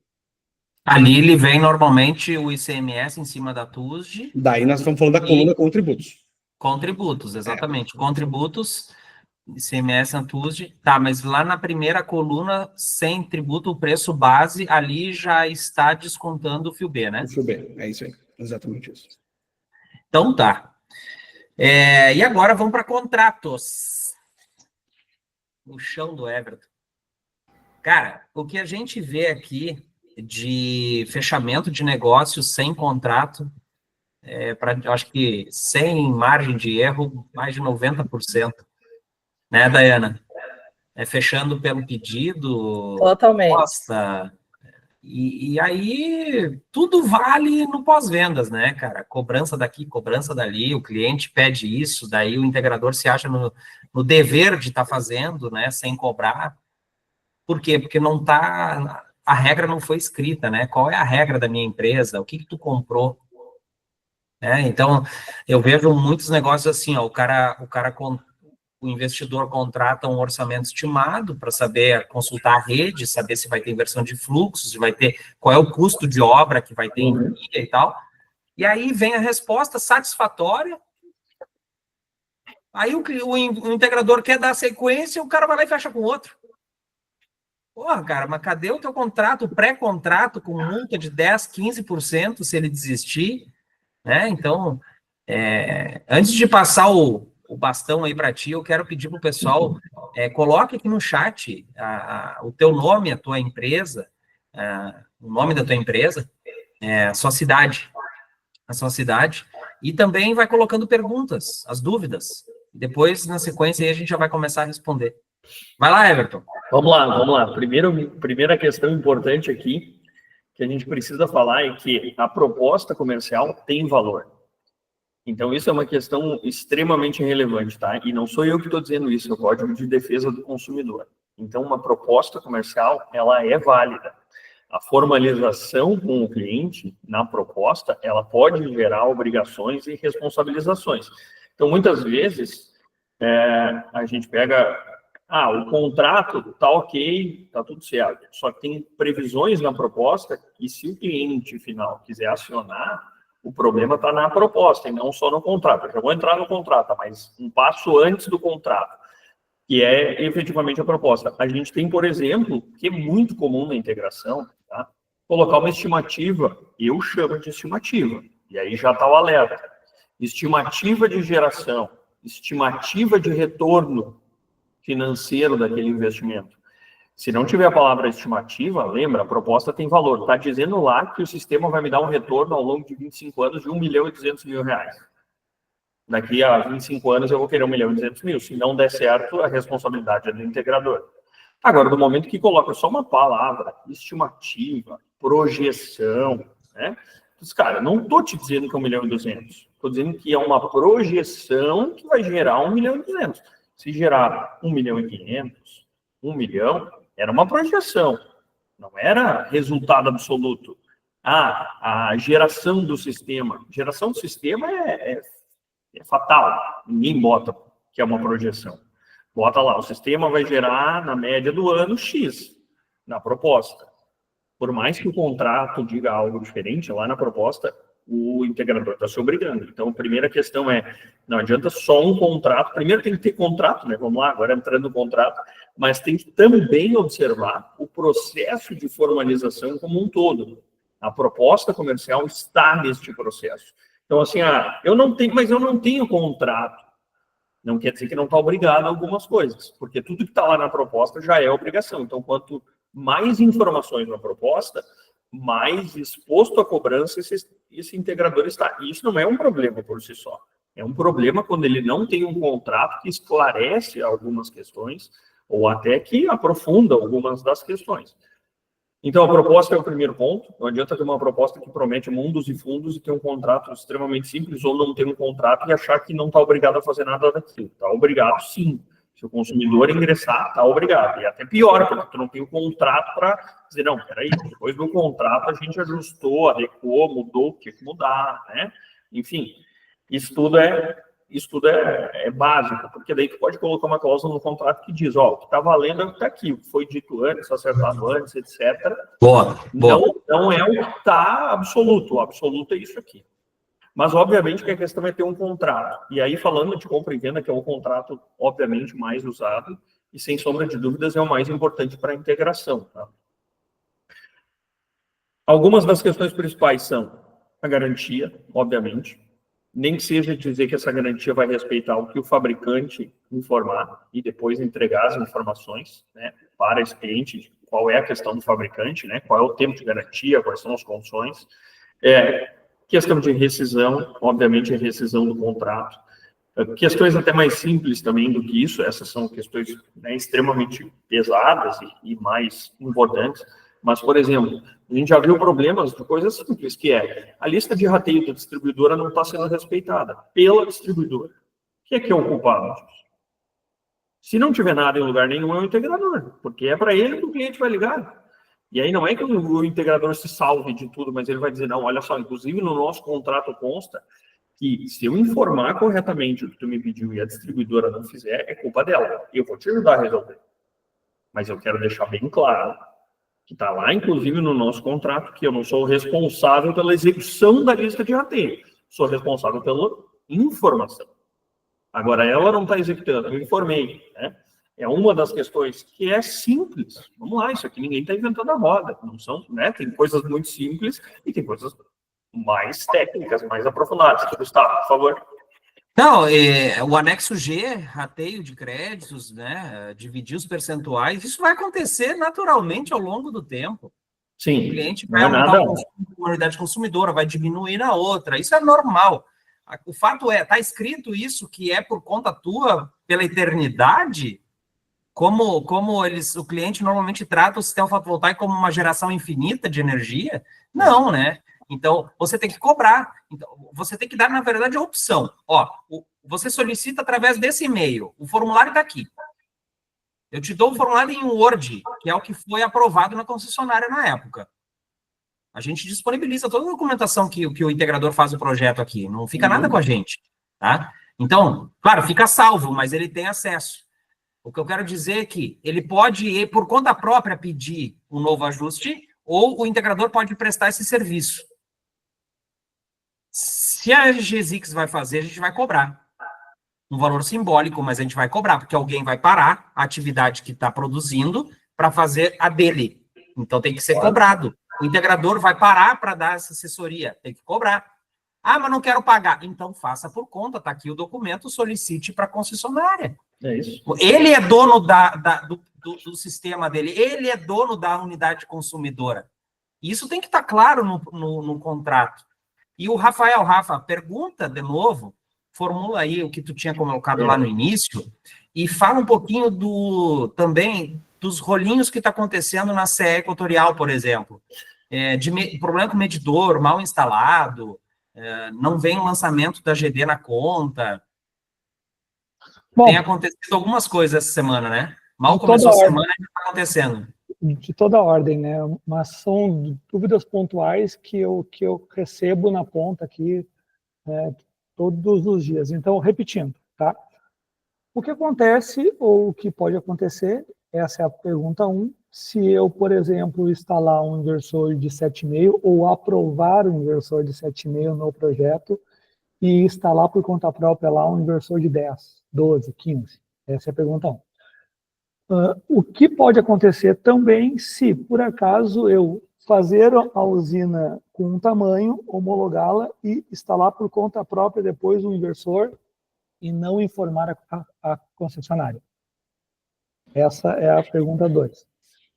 [SPEAKER 1] Ali ele vem normalmente o ICMS em cima da TUSD.
[SPEAKER 5] Daí nós estamos falando da coluna com tributos.
[SPEAKER 1] Com tributos, exatamente. Com tributos, ICMS Antúzio, tá, mas lá na primeira coluna, sem tributo, o preço base, ali já está descontando o FIU-B, né?
[SPEAKER 5] O FIU-B, é isso aí, exatamente isso.
[SPEAKER 1] Então tá. E agora vamos para contratos. O chão do Everton. Cara, o que a gente vê aqui de fechamento de negócio sem contrato, eu acho que sem margem de erro, mais de 90%. Né, Dayana? Fechando pelo pedido.
[SPEAKER 2] Totalmente.
[SPEAKER 1] Proposta, e aí tudo vale no pós-vendas, né, cara? Cobrança daqui, cobrança dali, o cliente pede isso, daí o integrador se acha no dever de estar fazendo, né, sem cobrar. Por quê? Porque não tá, a regra não foi escrita, né? Qual é a regra da minha empresa? O que tu comprou? Então, eu vejo muitos negócios assim, ó, o investidor contrata um orçamento estimado para saber consultar a rede, saber se vai ter inversão de fluxos, se vai ter qual é o custo de obra que vai ter em dia e tal. E aí vem a resposta satisfatória. Aí o integrador quer dar sequência, o cara vai lá e fecha com outro. Porra, cara, mas cadê o teu contrato, o pré-contrato com multa de 10%, 15% se ele desistir? Né? Então, antes de passar o bastão aí para ti, eu quero pedir para o pessoal, coloque aqui no chat o teu nome, a tua empresa, o nome da tua empresa, a sua cidade, e também vai colocando perguntas, as dúvidas. Depois, na sequência, aí a gente já vai começar a responder. Vai lá, Everton.
[SPEAKER 3] Vamos lá. Primeira questão importante aqui que a gente precisa falar é que a proposta comercial tem valor. Então, isso é uma questão extremamente relevante, tá? E não sou eu que estou dizendo isso, é o Código de Defesa do Consumidor. Então, uma proposta comercial, ela é válida. A formalização com o cliente na proposta, ela pode gerar obrigações e responsabilizações. Então, muitas vezes, a gente pega... o contrato tá ok, tá tudo certo. Só que tem previsões na proposta que se o cliente final quiser acionar, o problema está na proposta e não só no contrato. Eu já vou entrar no contrato, mas um passo antes do contrato, que é efetivamente a proposta. A gente tem, por exemplo, que é muito comum na integração, tá? Colocar uma estimativa, eu chamo de estimativa, e aí já está o alerta. Estimativa de geração, estimativa de retorno financeiro daquele investimento. Se não tiver a palavra estimativa, lembra, a proposta tem valor. Está dizendo lá que o sistema vai me dar um retorno ao longo de 25 anos de R$1.200.000. Daqui a 25 anos eu vou querer R$1.200.000. Se não der certo, a responsabilidade é do integrador. Agora, do momento que coloca só uma palavra, estimativa, projeção, né? Mas, cara, não estou te dizendo que é R$1.200.000. Estou dizendo que é uma projeção que vai gerar R$1.200.000. Se gerar 1.500.000, 1 milhão, era uma projeção, não era resultado absoluto. A geração do sistema. Geração do sistema é fatal. Ninguém bota que é uma projeção. Bota lá, o sistema vai gerar, na média do ano, X, na proposta. Por mais que o contrato diga algo diferente, lá na proposta, o integrador está se obrigando. Então, a primeira questão não adianta só um contrato. Primeiro tem que ter contrato, né? Vamos lá, agora entrando no contrato, mas tem que também observar o processo de formalização como um todo. A proposta comercial está neste processo. Então, assim, eu não tenho contrato. Não quer dizer que não está obrigado a algumas coisas, porque tudo que está lá na proposta já é obrigação. Então, quanto mais informações na proposta, mais exposto à cobrança esse integrador está. E isso não é um problema por si só. É um problema quando ele não tem um contrato que esclarece algumas questões ou até que aprofunda algumas das questões. Então, a proposta é o primeiro ponto. Não adianta ter uma proposta que promete mundos e fundos e ter um contrato extremamente simples ou não ter um contrato e achar que não está obrigado a fazer nada daquilo. Está obrigado, sim. Se o consumidor ingressar, está obrigado. E até pior, porque tu não tem o contrato para dizer, não, peraí, depois do contrato a gente ajustou, adequou, mudou, tinha que mudar, né? Enfim, isso tudo é básico, porque daí tu pode colocar uma cláusula no contrato que diz, o que está valendo é o que está aqui, o que foi dito antes, acertado antes, etc.
[SPEAKER 1] Boa.
[SPEAKER 3] Não é o que está absoluto, o absoluto é isso aqui. Mas, obviamente, que a questão é ter um contrato. E aí, falando de compra e venda, que é o contrato, obviamente, mais usado, e, sem sombra de dúvidas, é o mais importante para a integração. Tá? Algumas das questões principais são a garantia, obviamente, nem que seja dizer que essa garantia vai respeitar o que o fabricante informar e depois entregar as informações, né, para esse cliente, qual é a questão do fabricante, né, qual é o tempo de garantia, quais são as condições. Questão de rescisão, obviamente, a rescisão do contrato. Questões até mais simples também do que isso, essas são questões, né, extremamente pesadas e mais importantes, mas, por exemplo, a gente já viu problemas de coisas simples, que é a lista de rateio da distribuidora não está sendo respeitada pela distribuidora. Quem é o culpado disso? Se não tiver nada em lugar nenhum, é o integrador, porque é para ele que o cliente vai ligar. E aí não é que o integrador se salve de tudo, mas ele vai dizer, não, olha só, inclusive no nosso contrato consta que se eu informar corretamente o que tu me pediu e a distribuidora não fizer, é culpa dela. Eu vou te ajudar a resolver. Mas eu quero deixar bem claro que está lá, inclusive, no nosso contrato, que eu não sou responsável pela execução da lista de rateio. Sou responsável pela informação. Agora, ela não está executando, eu informei, né? É uma das questões que é simples. Vamos lá, isso aqui ninguém está inventando a roda. Não são, né? Tem coisas muito simples e tem coisas mais técnicas, mais aprofundadas. Gustavo, por favor.
[SPEAKER 1] Não, o anexo G, rateio de créditos, né, dividir os percentuais, isso vai acontecer naturalmente ao longo do tempo.
[SPEAKER 3] Sim.
[SPEAKER 1] O cliente vai aumentar o consumo de uma unidade consumidora, vai diminuir na outra. Isso é normal. O fato é, está escrito isso que é por conta tua, pela eternidade, como o cliente normalmente trata o sistema fotovoltaico como uma geração infinita de energia? Não, né? Então, você tem que cobrar. Então, você tem que dar, na verdade, a opção. Ó, você solicita através desse e-mail. O formulário está aqui. Eu te dou o formulário em Word, que é o que foi aprovado na concessionária na época. A gente disponibiliza toda a documentação que o integrador faz o projeto aqui. Não fica nada com a gente, tá? Então, claro, fica salvo, mas ele tem acesso. O que eu quero dizer é que ele pode, por conta própria, pedir um novo ajuste, ou o integrador pode prestar esse serviço. Se a GSIX vai fazer, a gente vai cobrar. Um valor simbólico, mas a gente vai cobrar, porque alguém vai parar a atividade que está produzindo para fazer a dele. Então tem que ser cobrado. O integrador vai parar para dar essa assessoria, tem que cobrar. Ah, mas não quero pagar. Então faça por conta, está aqui o documento, solicite para a concessionária.
[SPEAKER 3] É isso.
[SPEAKER 1] Ele é dono do sistema dele, ele é dono da unidade consumidora. Isso tem que estar claro no contrato. E o Rafa, pergunta de novo, formula aí o que tu tinha colocado lá no início, e fala um pouquinho também dos rolinhos que está acontecendo na CE Equatorial, por exemplo. Problema com o medidor mal instalado, não vem o lançamento da GD na conta. Bom, tem acontecido algumas coisas essa semana, né? Mal começou a semana e já está acontecendo.
[SPEAKER 4] De toda ordem, né? Mas são dúvidas pontuais que eu recebo na ponta aqui, né, todos os dias. Então, repetindo, tá? O que acontece, ou o que pode acontecer, essa é a pergunta 1, se eu, por exemplo, instalar um inversor de 7,5 ou aprovar um inversor de 7,5 no projeto e instalar por conta própria lá um inversor de 10, 12, 15. Essa é a pergunta 1. O que pode acontecer também se, por acaso, eu fazer a usina com um tamanho, homologá-la e instalar por conta própria depois um inversor e não informar a concessionária? Essa é a pergunta 2.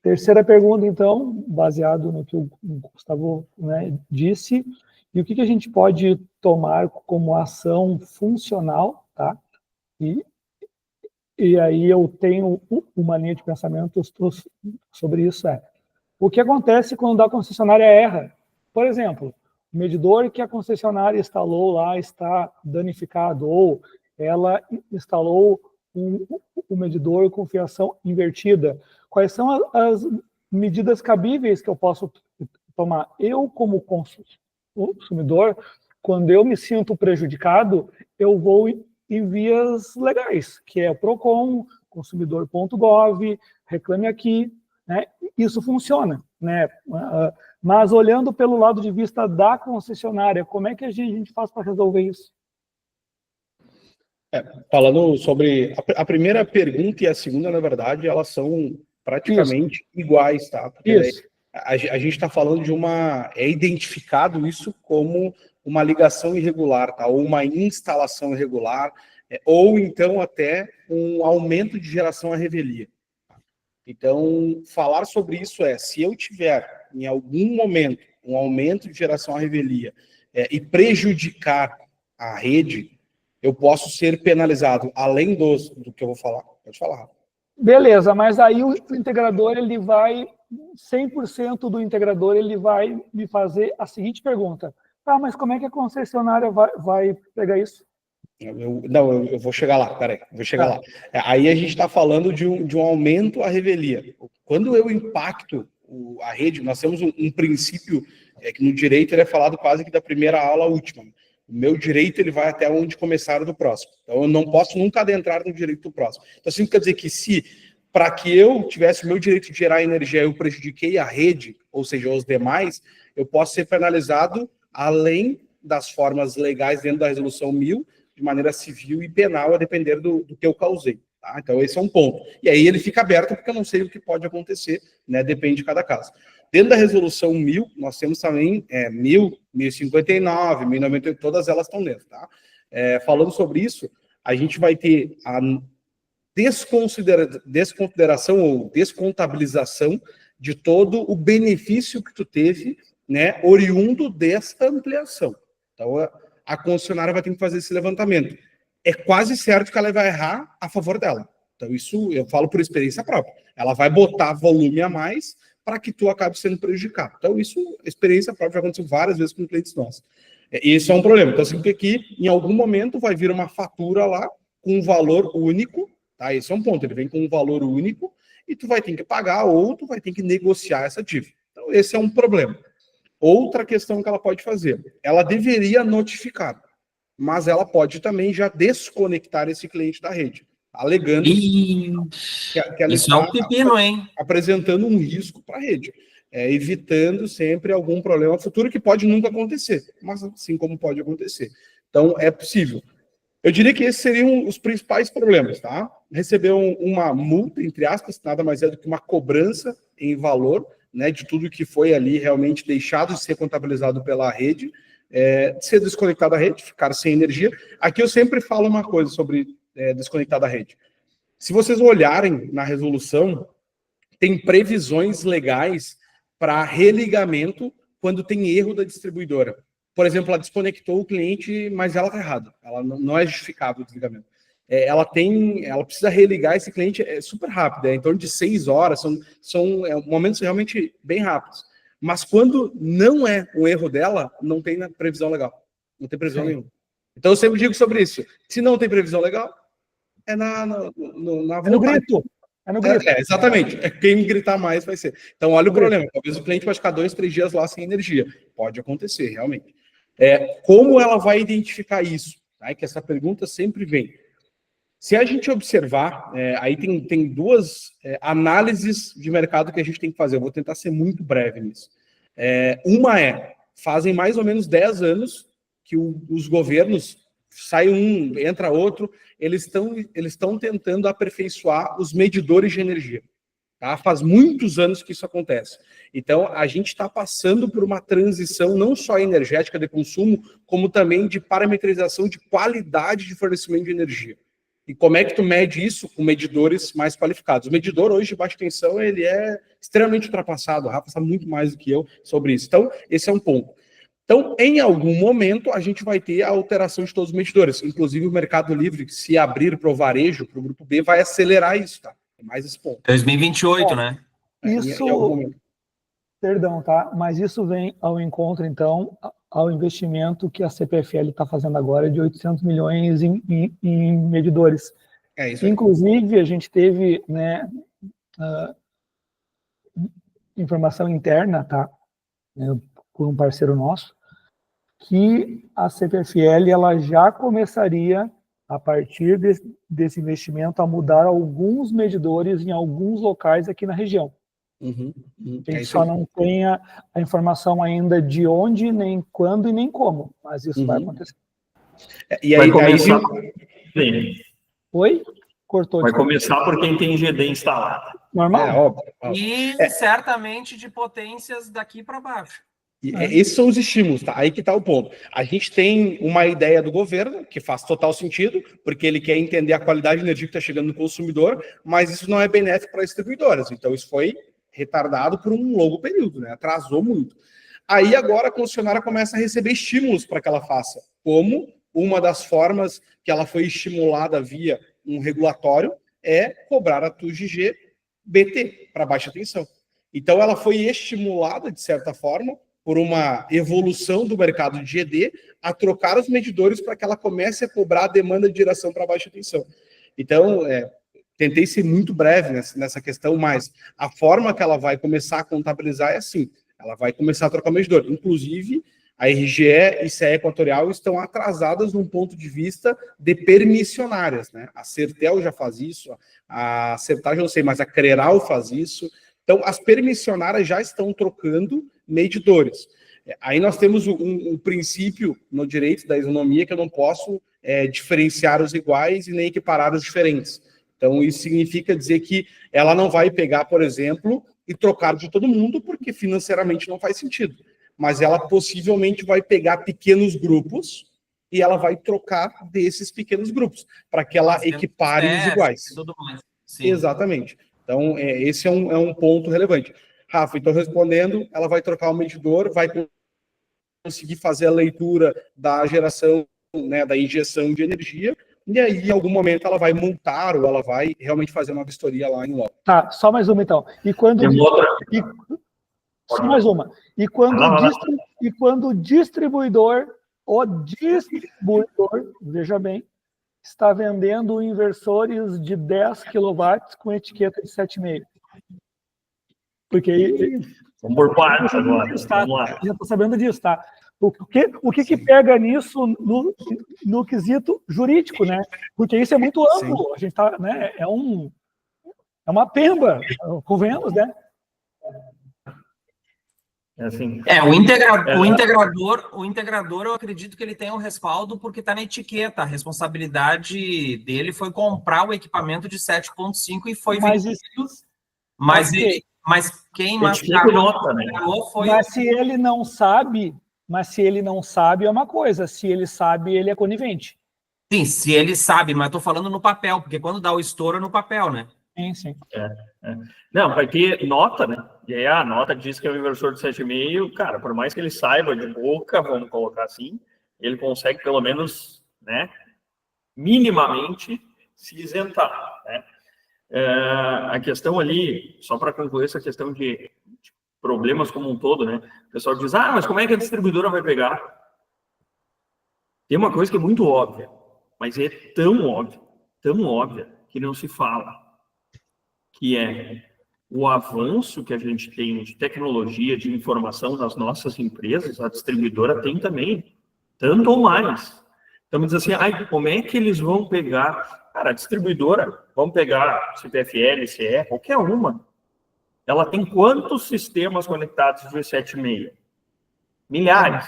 [SPEAKER 4] Terceira pergunta, então, baseado no que o Gustavo, né, disse, e o que a gente pode tomar como ação funcional, tá? E aí eu tenho uma linha de pensamento sobre isso, o que acontece quando a concessionária erra? Por exemplo, o medidor que a concessionária instalou lá está danificado, ou ela instalou um medidor com fiação invertida. Quais são as medidas cabíveis que eu posso tomar? Eu, como consumidor, quando eu me sinto prejudicado, eu vou em vias legais, que é o PROCON, consumidor.gov, reclame aqui, né? Isso funciona, né? Mas olhando pelo lado de vista da concessionária, como é que a gente faz para resolver isso?
[SPEAKER 5] Falando sobre a primeira pergunta e a segunda, na verdade, elas são praticamente iguais, tá? Porque daí a gente está falando de é identificado isso como uma ligação irregular, tá? Ou uma instalação irregular, ou então até um aumento de geração à revelia. Então, falar sobre isso se eu tiver, em algum momento, um aumento de geração à revelia e prejudicar a rede, eu posso ser penalizado, além do que eu vou falar. Pode falar.
[SPEAKER 4] Beleza, mas aí o integrador, 100% do integrador, ele vai me fazer a seguinte pergunta. Mas como é que a concessionária vai pegar isso?
[SPEAKER 5] Eu vou chegar lá, peraí, vou chegar lá. Aí a gente está falando de um aumento à revelia. Quando eu impacto a rede, nós temos um princípio que no direito ele é falado quase que da primeira aula à última. O meu direito ele vai até onde começar do próximo. Então eu não posso nunca adentrar no direito do próximo. Então assim quer dizer que se para que eu tivesse o meu direito de gerar energia, eu prejudiquei a rede, ou seja, os demais, eu posso ser penalizado além das formas legais dentro da resolução 1000, de maneira civil e penal, a depender do que eu causei. Tá? Então esse é um ponto. E aí ele fica aberto porque eu não sei o que pode acontecer, né? Depende de cada caso. Dentro da resolução 1000, nós temos também 1000, 1059, 1098, todas elas estão dentro. Tá? Falando sobre isso, a gente vai ter a desconsideração ou descontabilização de todo o benefício que tu teve, né, oriundo desta ampliação. Então, a concessionária vai ter que fazer esse levantamento. É quase certo que ela vai errar a favor dela. Então, isso eu falo por experiência própria. Ela vai botar volume a mais para que tu acabe sendo prejudicado. Então, isso, experiência própria, já aconteceu várias vezes com clientes nossos. Isso é um problema. Então, significa que em algum momento vai vir uma fatura lá com um valor único, tá? Esse é um ponto. Ele vem com um valor único e tu vai ter que pagar ou tu vai ter que negociar essa dívida. Então, esse é um problema. Outra questão que ela pode fazer, ela deveria notificar, mas ela pode também já desconectar esse cliente da rede, alegando que ela
[SPEAKER 1] isso é um pepino, hein?
[SPEAKER 5] apresentando um risco para a rede, evitando sempre algum problema futuro que pode nunca acontecer, mas assim como pode acontecer. Então, é possível. Eu diria que esses seriam os principais problemas, tá? Receber uma multa, entre aspas, nada mais é do que uma cobrança em valor, né, de tudo que foi ali realmente deixado de ser contabilizado pela rede, de ser desconectado da rede, ficar sem energia. Aqui eu sempre falo uma coisa sobre desconectar da rede. Se vocês olharem na resolução, tem previsões legais para religamento quando tem erro da distribuidora. Por exemplo, ela desconectou o cliente, mas ela está errada. Ela não é justificável o desligamento. Ela precisa religar esse cliente super rápido, em torno de 6 horas, são momentos realmente bem rápidos. Mas quando não é um erro dela, não tem previsão legal. Não tem previsão nenhuma. Então eu sempre digo sobre isso. Se não tem previsão legal, é no
[SPEAKER 4] grito. É no grito.
[SPEAKER 5] Exatamente. Quem gritar mais vai ser. Então olha o problema. Talvez o cliente vai ficar 2, 3 dias lá sem energia. Pode acontecer, realmente. Como ela vai identificar isso? Tá? Que essa pergunta sempre vem. Se a gente observar, aí tem duas análises de mercado que a gente tem que fazer. Eu vou tentar ser muito breve nisso. Uma fazem mais ou menos 10 anos que os governos, sai um, entra outro, eles estão tentando aperfeiçoar os medidores de energia. Tá? Faz muitos anos que isso acontece. Então, a gente está passando por uma transição não só energética de consumo, como também de parametrização de qualidade de fornecimento de energia. E como é que tu mede isso com medidores mais qualificados? O medidor hoje de baixa tensão, ele é extremamente ultrapassado. O Rafa sabe muito mais do que eu sobre isso. Então, esse é um ponto. Então, em algum momento, a gente vai ter a alteração de todos os medidores. Inclusive, o Mercado Livre, se abrir para o varejo, para o Grupo B, vai acelerar isso, tá? É mais esse ponto.
[SPEAKER 1] 2028, né?
[SPEAKER 4] Isso, perdão, tá? Mas isso vem ao encontro, então, ao investimento que a CPFL está fazendo agora de 800 milhões em medidores.
[SPEAKER 5] Isso aí.
[SPEAKER 4] Inclusive, a gente teve, né, informação interna, tá? Por um parceiro nosso, que a CPFL ela já começaria, a partir desse investimento, a mudar alguns medidores em alguns locais aqui na região. A gente só não tem a informação ainda de onde, nem quando e nem como, mas isso vai acontecer.
[SPEAKER 5] E
[SPEAKER 3] Vai
[SPEAKER 5] aí,
[SPEAKER 3] começar. Sim.
[SPEAKER 4] Oi? Cortou.
[SPEAKER 3] Vai começar por quem tem GD instalado.
[SPEAKER 4] Normal.
[SPEAKER 5] óbvio.
[SPEAKER 1] E certamente de potências daqui para baixo.
[SPEAKER 5] Esses são os estímulos, tá? Aí que tá o ponto. A gente tem uma ideia do governo, que faz total sentido, porque ele quer entender a qualidade de energia que está chegando no consumidor, mas isso não é benéfico para as distribuidoras. Então, isso foi retardado por um longo período, né? Atrasou muito. Aí, agora, a concessionária começa a receber estímulos para que ela faça. Como uma das formas que ela foi estimulada via um regulatório é cobrar a TUGG BT, para baixa tensão. Então, ela foi estimulada, de certa forma, por uma evolução do mercado de GD, a trocar os medidores para que ela comece a cobrar a demanda de geração para baixa tensão. Então, tentei ser muito breve nessa questão, mas a forma que ela vai começar a contabilizar é assim, ela vai começar a trocar o medidor. Inclusive, a RGE e CE Equatorial estão atrasadas num ponto de vista de permissionárias, né? A Sertel já faz isso, a Sertagem eu não sei, mas a Creral faz isso. Então, as permissionárias já estão trocando medidores. Aí nós temos um princípio no direito da isonomia que eu não posso diferenciar os iguais e nem equiparar os diferentes. Então, isso significa dizer que ela não vai pegar, por exemplo, e trocar de todo mundo, porque financeiramente não faz sentido. Mas ela possivelmente vai pegar pequenos grupos e ela vai trocar desses pequenos grupos, para que ela equipare os iguais.
[SPEAKER 1] Tudo mais. Sim.
[SPEAKER 5] Exatamente. Então, esse é um ponto relevante. Rafa, então respondendo, ela vai trocar o medidor, vai conseguir fazer a leitura da geração, né, da injeção de energia, e aí, em algum momento, ela vai montar ou ela vai realmente fazer uma vistoria lá em loco.
[SPEAKER 4] Tá, só mais uma então. Só mais uma. E quando o distribuidor, veja bem, está vendendo inversores de 10 kW com etiqueta de 7,5. Porque...
[SPEAKER 3] Vamos por partes agora. Vamos lá.
[SPEAKER 4] Já estou sabendo disso, tá? O que pega nisso no quesito jurídico, né? Porque isso é muito amplo. Sim. A gente tá, né? É uma pemba, convenhamos, né?
[SPEAKER 3] Assim.
[SPEAKER 1] O integrador, eu acredito que ele tem um respaldo porque está na etiqueta. A responsabilidade dele foi comprar o equipamento de 7.5 e foi vendido. Mas quem mascarou foi...
[SPEAKER 4] Mas se ele não sabe, é uma coisa. Se ele sabe, ele é conivente.
[SPEAKER 1] Sim, se ele sabe, mas estou falando no papel, porque quando dá o estouro é no papel, né?
[SPEAKER 4] Sim.
[SPEAKER 3] Não, vai ter nota, né? E aí a nota diz que é um inversor de 7,5, cara, por mais que ele saiba de boca, vamos colocar assim, ele consegue pelo menos, né, minimamente se isentar, né? A questão ali, só para concluir essa questão de problemas como um todo, né? O pessoal diz, mas como é que a distribuidora vai pegar? Tem uma coisa que é muito óbvia, mas é tão óbvia, que não se fala, que é o avanço que a gente tem de tecnologia, de informação nas nossas empresas, a distribuidora tem também, tanto ou mais. Então, me diz assim, como é que eles vão pegar... Cara, a distribuidora, vamos pegar CPFL, CE, qualquer uma, ela tem quantos sistemas conectados de 7,5? Milhares.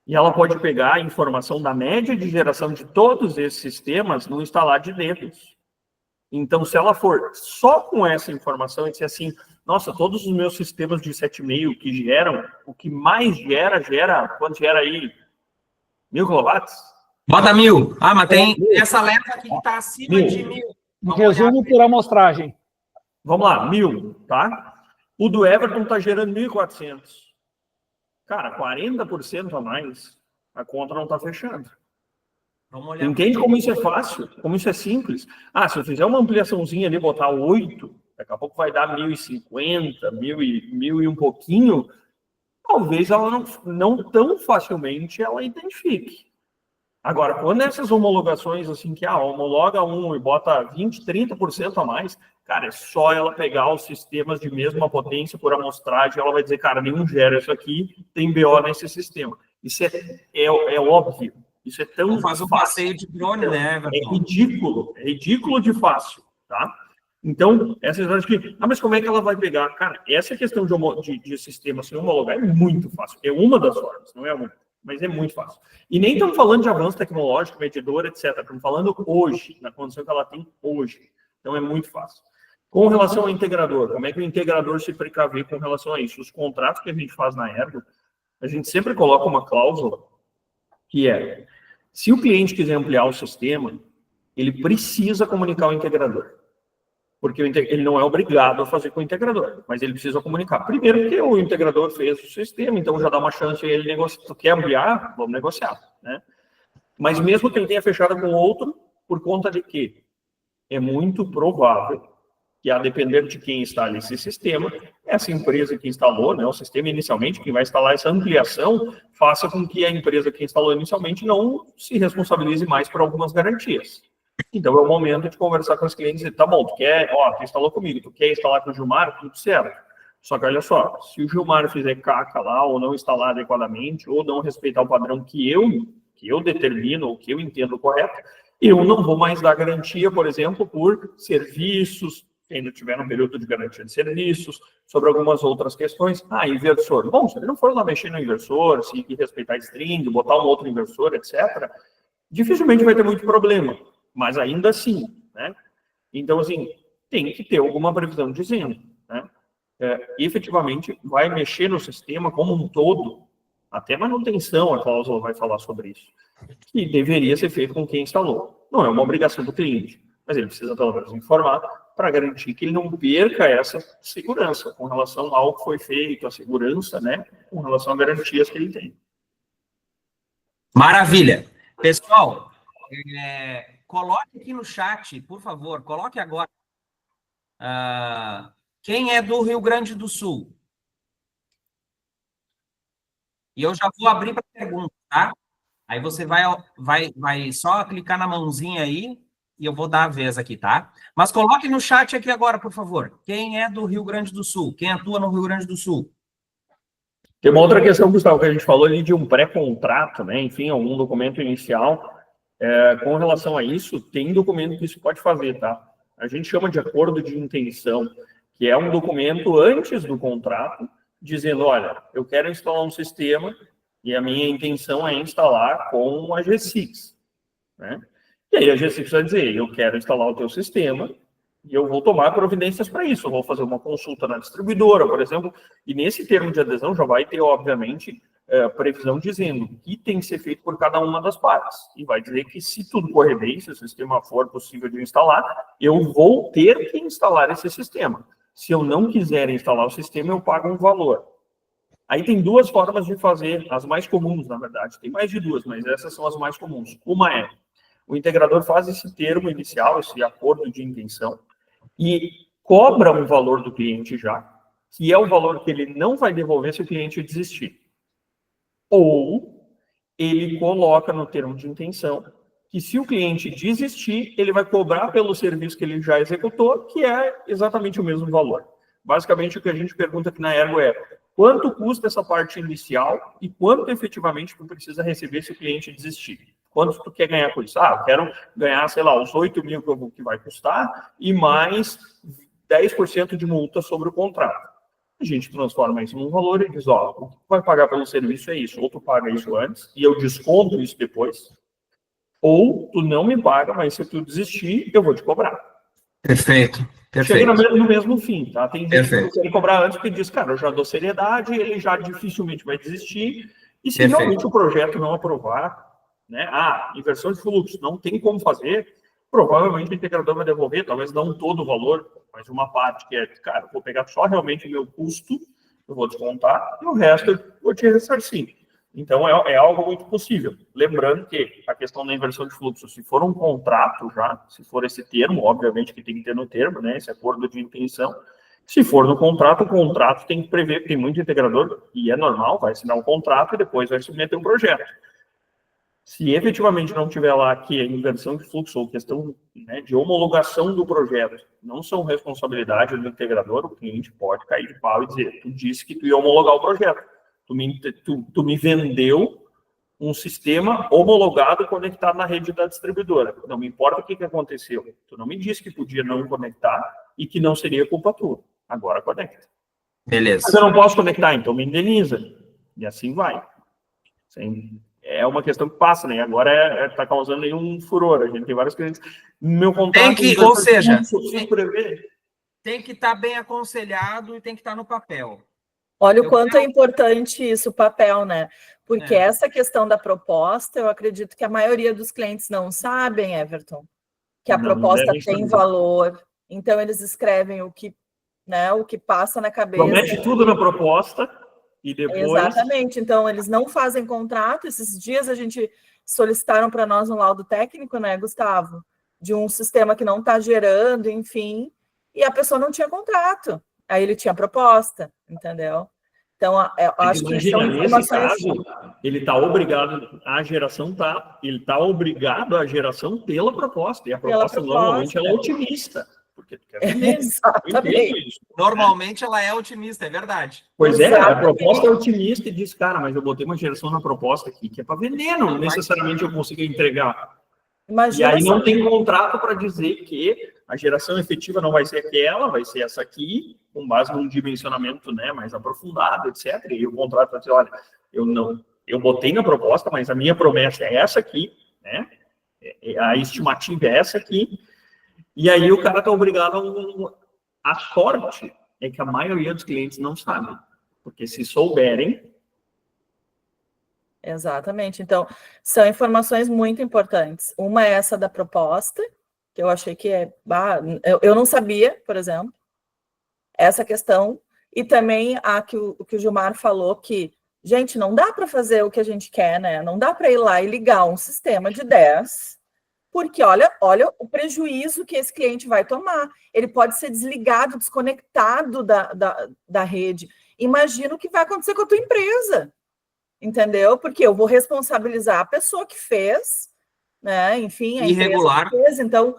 [SPEAKER 3] E ela pode pegar a informação da média de geração de todos esses sistemas no instalar de dedos. Então, se ela for só com essa informação e disser assim, nossa, todos os meus sistemas de 7,5 que geram, o que mais gera, quanto gera aí? 1.000 kW?
[SPEAKER 1] Bota 1.000. Mas tem essa leva aqui que está acima de 1.000.
[SPEAKER 4] Resumo por amostragem.
[SPEAKER 3] Vamos lá, 1.000, tá? O do Everton está gerando 1.400. Cara, 40% a mais, a conta não está fechando. Entende como isso é fácil? Como isso é simples? Se eu fizer uma ampliaçãozinha ali, botar 8, daqui a pouco vai dar 1.050, 1.000 e um pouquinho, talvez ela não tão facilmente ela identifique. Agora, quando essas homologações, assim, que homologa um e bota 20, 30% a mais, cara, é só ela pegar os sistemas de mesma potência por amostragem, ela vai dizer, cara, nenhum gera isso aqui, tem BO nesse sistema. Isso é óbvio. Isso é tão
[SPEAKER 1] faz um passeio de drone, né, Everton?
[SPEAKER 3] É ridículo de fácil, tá? Então, essa história de que, mas como é que ela vai pegar? Cara, essa questão de sistema sem homologar é muito fácil. É uma das formas, não é uma, mas é muito fácil. E nem estamos falando de avanço tecnológico, medidor, etc. Estamos falando hoje, na condição que ela tem hoje. Então, é muito fácil. Com relação ao integrador, como é que o integrador se precave com relação a isso? Os contratos que a gente faz na Ergo, a gente sempre coloca uma cláusula que é, se o cliente quiser ampliar o sistema, ele precisa comunicar ao integrador. Porque ele não é obrigado a fazer com o integrador, mas ele precisa comunicar. Primeiro, porque o integrador fez o sistema, então já dá uma chance a ele negociar. Tu quer ampliar? Vamos negociar, né? Mas mesmo que ele tenha fechado com outro, por conta de quê? É muito provável que, a depender de quem instala esse sistema, essa empresa que instalou, né, o sistema inicialmente, quem vai instalar essa ampliação, faça com que a empresa que instalou inicialmente não se responsabilize mais por algumas garantias. Então, é o momento de conversar com os clientes e dizer, tá bom, tu instalou comigo, tu quer instalar com o Gilmar? Tudo certo. Só que olha só, se o Gilmar fizer caca lá, ou não instalar adequadamente, ou não respeitar o padrão que eu determino, ou que eu entendo correto, eu não vou mais dar garantia, por exemplo, por serviços, ainda tiver um período de garantia de serviços, sobre algumas outras questões. Inversor. Bom, se ele não for lá mexer no inversor, se respeitar string, botar um outro inversor, etc., dificilmente vai ter muito problema. Mas ainda assim, né? Então, assim, tem que ter alguma previsão dizendo, né? Efetivamente, vai mexer no sistema como um todo, até manutenção, a cláusula vai falar sobre isso, que deveria ser feito com quem instalou. Não é uma obrigação do cliente, mas ele precisa, pelo menos, informar para garantir que ele não perca essa segurança com relação ao que foi feito, a segurança, né? Com relação a garantias que ele tem.
[SPEAKER 1] Maravilha. Pessoal, coloque aqui no chat, por favor, coloque agora. Quem é do Rio Grande do Sul? E eu já vou abrir para pergunta, tá? Aí você vai só clicar na mãozinha aí e eu vou dar a vez aqui, tá? Mas coloque no chat aqui agora, por favor. Quem é do Rio Grande do Sul? Quem atua no Rio Grande do Sul?
[SPEAKER 3] Tem uma outra questão, Gustavo, que a gente falou ali de um pré-contrato, né? Enfim, algum documento inicial. Com relação a isso, tem documento que isso pode fazer, tá? A gente chama de acordo de intenção, que é um documento antes do contrato, dizendo, olha, eu quero instalar um sistema e a minha intenção é instalar com a G6, né? E aí a G6 vai dizer, eu quero instalar o teu sistema e eu vou tomar providências para isso. Eu vou fazer uma consulta na distribuidora, por exemplo, e nesse termo de adesão já vai ter, obviamente, previsão dizendo o que tem que ser feito por cada uma das partes. E vai dizer que se tudo correr bem, se o sistema for possível de instalar, eu vou ter que instalar esse sistema. Se eu não quiser instalar o sistema, eu pago um valor. Aí tem duas formas de fazer, as mais comuns, na verdade. Tem mais de duas, mas essas são as mais comuns. Uma é, o integrador faz esse termo inicial, esse acordo de intenção, e cobra um valor do cliente já, que é o valor que ele não vai devolver se o cliente desistir. Ou ele coloca no termo de intenção que se o cliente desistir, ele vai cobrar pelo serviço que ele já executou, que é exatamente o mesmo valor. Basicamente, o que a gente pergunta aqui na Ergo é quanto custa essa parte inicial e quanto efetivamente tu precisa receber se o cliente desistir. Quanto tu quer ganhar com isso? Eu quero ganhar, sei lá, os 8 mil que vai custar e mais 10% de multa sobre o contrato. A gente transforma isso num valor e diz, o que tu vai pagar pelo serviço é isso. Ou tu paga isso antes e eu desconto isso depois, ou tu não me paga, mas se tu desistir, eu vou te cobrar.
[SPEAKER 1] Perfeito.
[SPEAKER 3] Chega no mesmo fim, tá? Tem gente que quer cobrar antes porque diz, cara, eu já dou seriedade, ele já dificilmente vai desistir, e se realmente o projeto não aprovar, né? Inversão de fluxo, não tem como fazer, provavelmente o integrador vai devolver, talvez não todo o valor, mas uma parte que é, cara, eu vou pegar só realmente o meu custo, eu vou descontar, e o resto eu vou te ressarcir. Então, é algo muito possível. Lembrando que a questão da inversão de fluxo, se for um contrato já, se for esse termo, obviamente que tem que ter no termo, né, esse acordo de intenção, se for no contrato, o contrato tem que prever, tem muito integrador, e é normal, vai assinar um contrato e depois vai submeter um projeto. Se efetivamente não tiver lá que a inversão de fluxo ou questão, né, de homologação do projeto não são responsabilidade do integrador, o cliente pode cair de pau e dizer, tu disse que tu ia homologar o projeto. Tu me vendeu um sistema homologado conectado na rede da distribuidora. Não me importa o que aconteceu. Tu não me disse que podia não conectar e que não seria culpa tua. Agora conecta.
[SPEAKER 1] Beleza.
[SPEAKER 3] Mas eu não posso conectar, então me indeniza. E assim vai. É uma questão que passa, né? Agora está causando aí um furor. A gente tem vários clientes. Meu contrato...
[SPEAKER 1] Ou seja,
[SPEAKER 3] prever.
[SPEAKER 1] tem que estar bem aconselhado e tem que estar no papel.
[SPEAKER 2] Olha o quanto é importante isso, o papel, né? Porque essa questão da proposta, eu acredito que a maioria dos clientes não sabem, Everton, que a proposta tem valor. Então, eles escrevem o que passa na cabeça.
[SPEAKER 3] Promete tudo na proposta e depois...
[SPEAKER 2] Exatamente. Então, eles não fazem contrato. Esses dias a gente solicitaram para nós um laudo técnico, né, Gustavo? De um sistema que não está gerando, enfim, e a pessoa não tinha contrato. Aí ele tinha proposta, entendeu? Então, eu acho que são informações...
[SPEAKER 3] Nesse caso, ele está obrigado, a geração ele está obrigado à geração pela proposta, e a proposta normalmente ela é otimista. Porque tu quer vender.
[SPEAKER 2] Exatamente.
[SPEAKER 1] Normalmente ela é otimista, é verdade.
[SPEAKER 3] Pois é, a proposta é otimista e diz, cara, mas eu botei uma geração na proposta aqui que é para vender, não necessariamente eu consigo entregar.
[SPEAKER 2] Imagina,
[SPEAKER 3] e aí não tem contrato para dizer que a geração efetiva não vai ser aquela, vai ser essa aqui, com base num dimensionamento, né, mais aprofundado, etc. E o contrato vai dizer, olha, eu botei na proposta, mas a minha promessa é essa aqui, né? A estimativa é essa aqui. E aí o cara está obrigado a sorte é que a maioria dos clientes não sabe. Porque se souberem...
[SPEAKER 2] Exatamente. Então, são informações muito importantes. Uma é essa da proposta, que eu achei que eu não sabia, por exemplo, essa questão. E também a que o Gilmar falou que, gente, não dá para fazer o que a gente quer, né? Não dá para ir lá e ligar um sistema de 10, porque olha o prejuízo que esse cliente vai tomar. Ele pode ser desligado, desconectado da rede. Imagina o que vai acontecer com a tua empresa. Entendeu? Porque eu vou responsabilizar a pessoa que fez, né? Enfim, a
[SPEAKER 1] irregular.
[SPEAKER 2] Empresa que fez. Então,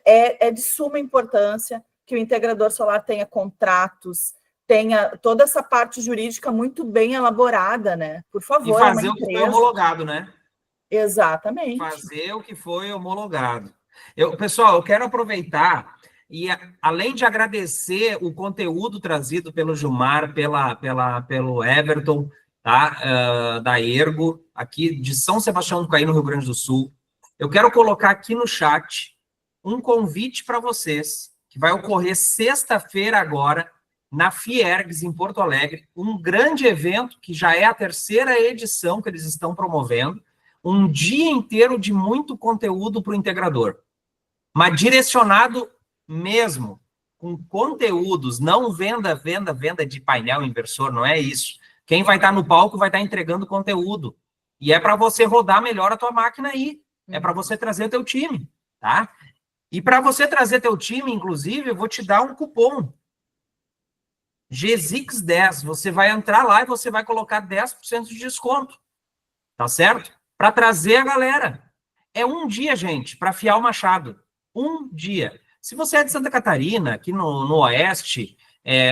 [SPEAKER 2] é de suma importância que o integrador solar tenha contratos, tenha toda essa parte jurídica muito bem elaborada, né? Por favor.
[SPEAKER 1] E fazer o que foi homologado, né?
[SPEAKER 2] Exatamente.
[SPEAKER 1] Fazer o que foi homologado. Pessoal, eu quero aproveitar e, além de agradecer o conteúdo trazido pelo Gilmar, pelo Everton, tá? Da Ergo, aqui de São Sebastião do Caí, no Rio Grande do Sul. Eu quero colocar aqui no chat um convite para vocês, que vai ocorrer sexta-feira agora, na Fiergs, em Porto Alegre, um grande evento, que já é a 3ª edição que eles estão promovendo, um dia inteiro de muito conteúdo para o integrador, mas direcionado mesmo, com conteúdos, não venda de painel inversor, não é isso. Quem vai estar no palco vai estar entregando conteúdo. E é para você rodar melhor a tua máquina aí. É para você trazer teu time, tá? E para você trazer teu time, inclusive, eu vou te dar um cupom. GZIX10. Você vai entrar lá e você vai colocar 10% de desconto. Tá certo? Para trazer a galera. É um dia, gente, para afiar o machado. Um dia. Se você é de Santa Catarina, aqui no Oeste...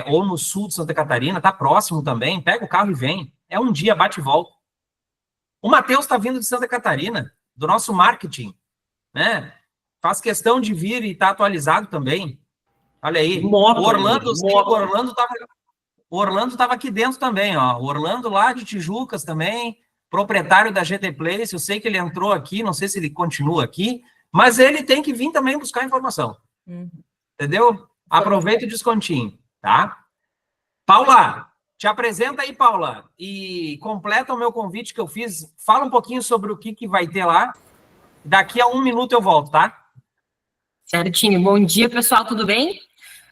[SPEAKER 1] ou no sul de Santa Catarina, tá próximo também, pega o carro e vem. É um dia, bate e volta. O Matheus está vindo de Santa Catarina, do nosso marketing, né? Faz questão de vir e tá atualizado também. Olha aí. O Orlando estava aqui dentro também, ó. O Orlando lá de Tijucas também, proprietário da GT Place. Eu sei que ele entrou aqui, não sei se ele continua aqui, mas ele tem que vir também buscar informação. Entendeu? Aproveita o descontinho. Tá? Paula, te apresenta aí, Paula, e completa o meu convite que eu fiz. Fala um pouquinho sobre o que vai ter lá. Daqui a 1 minuto eu volto, tá?
[SPEAKER 6] Certinho. Bom dia, pessoal, tudo bem?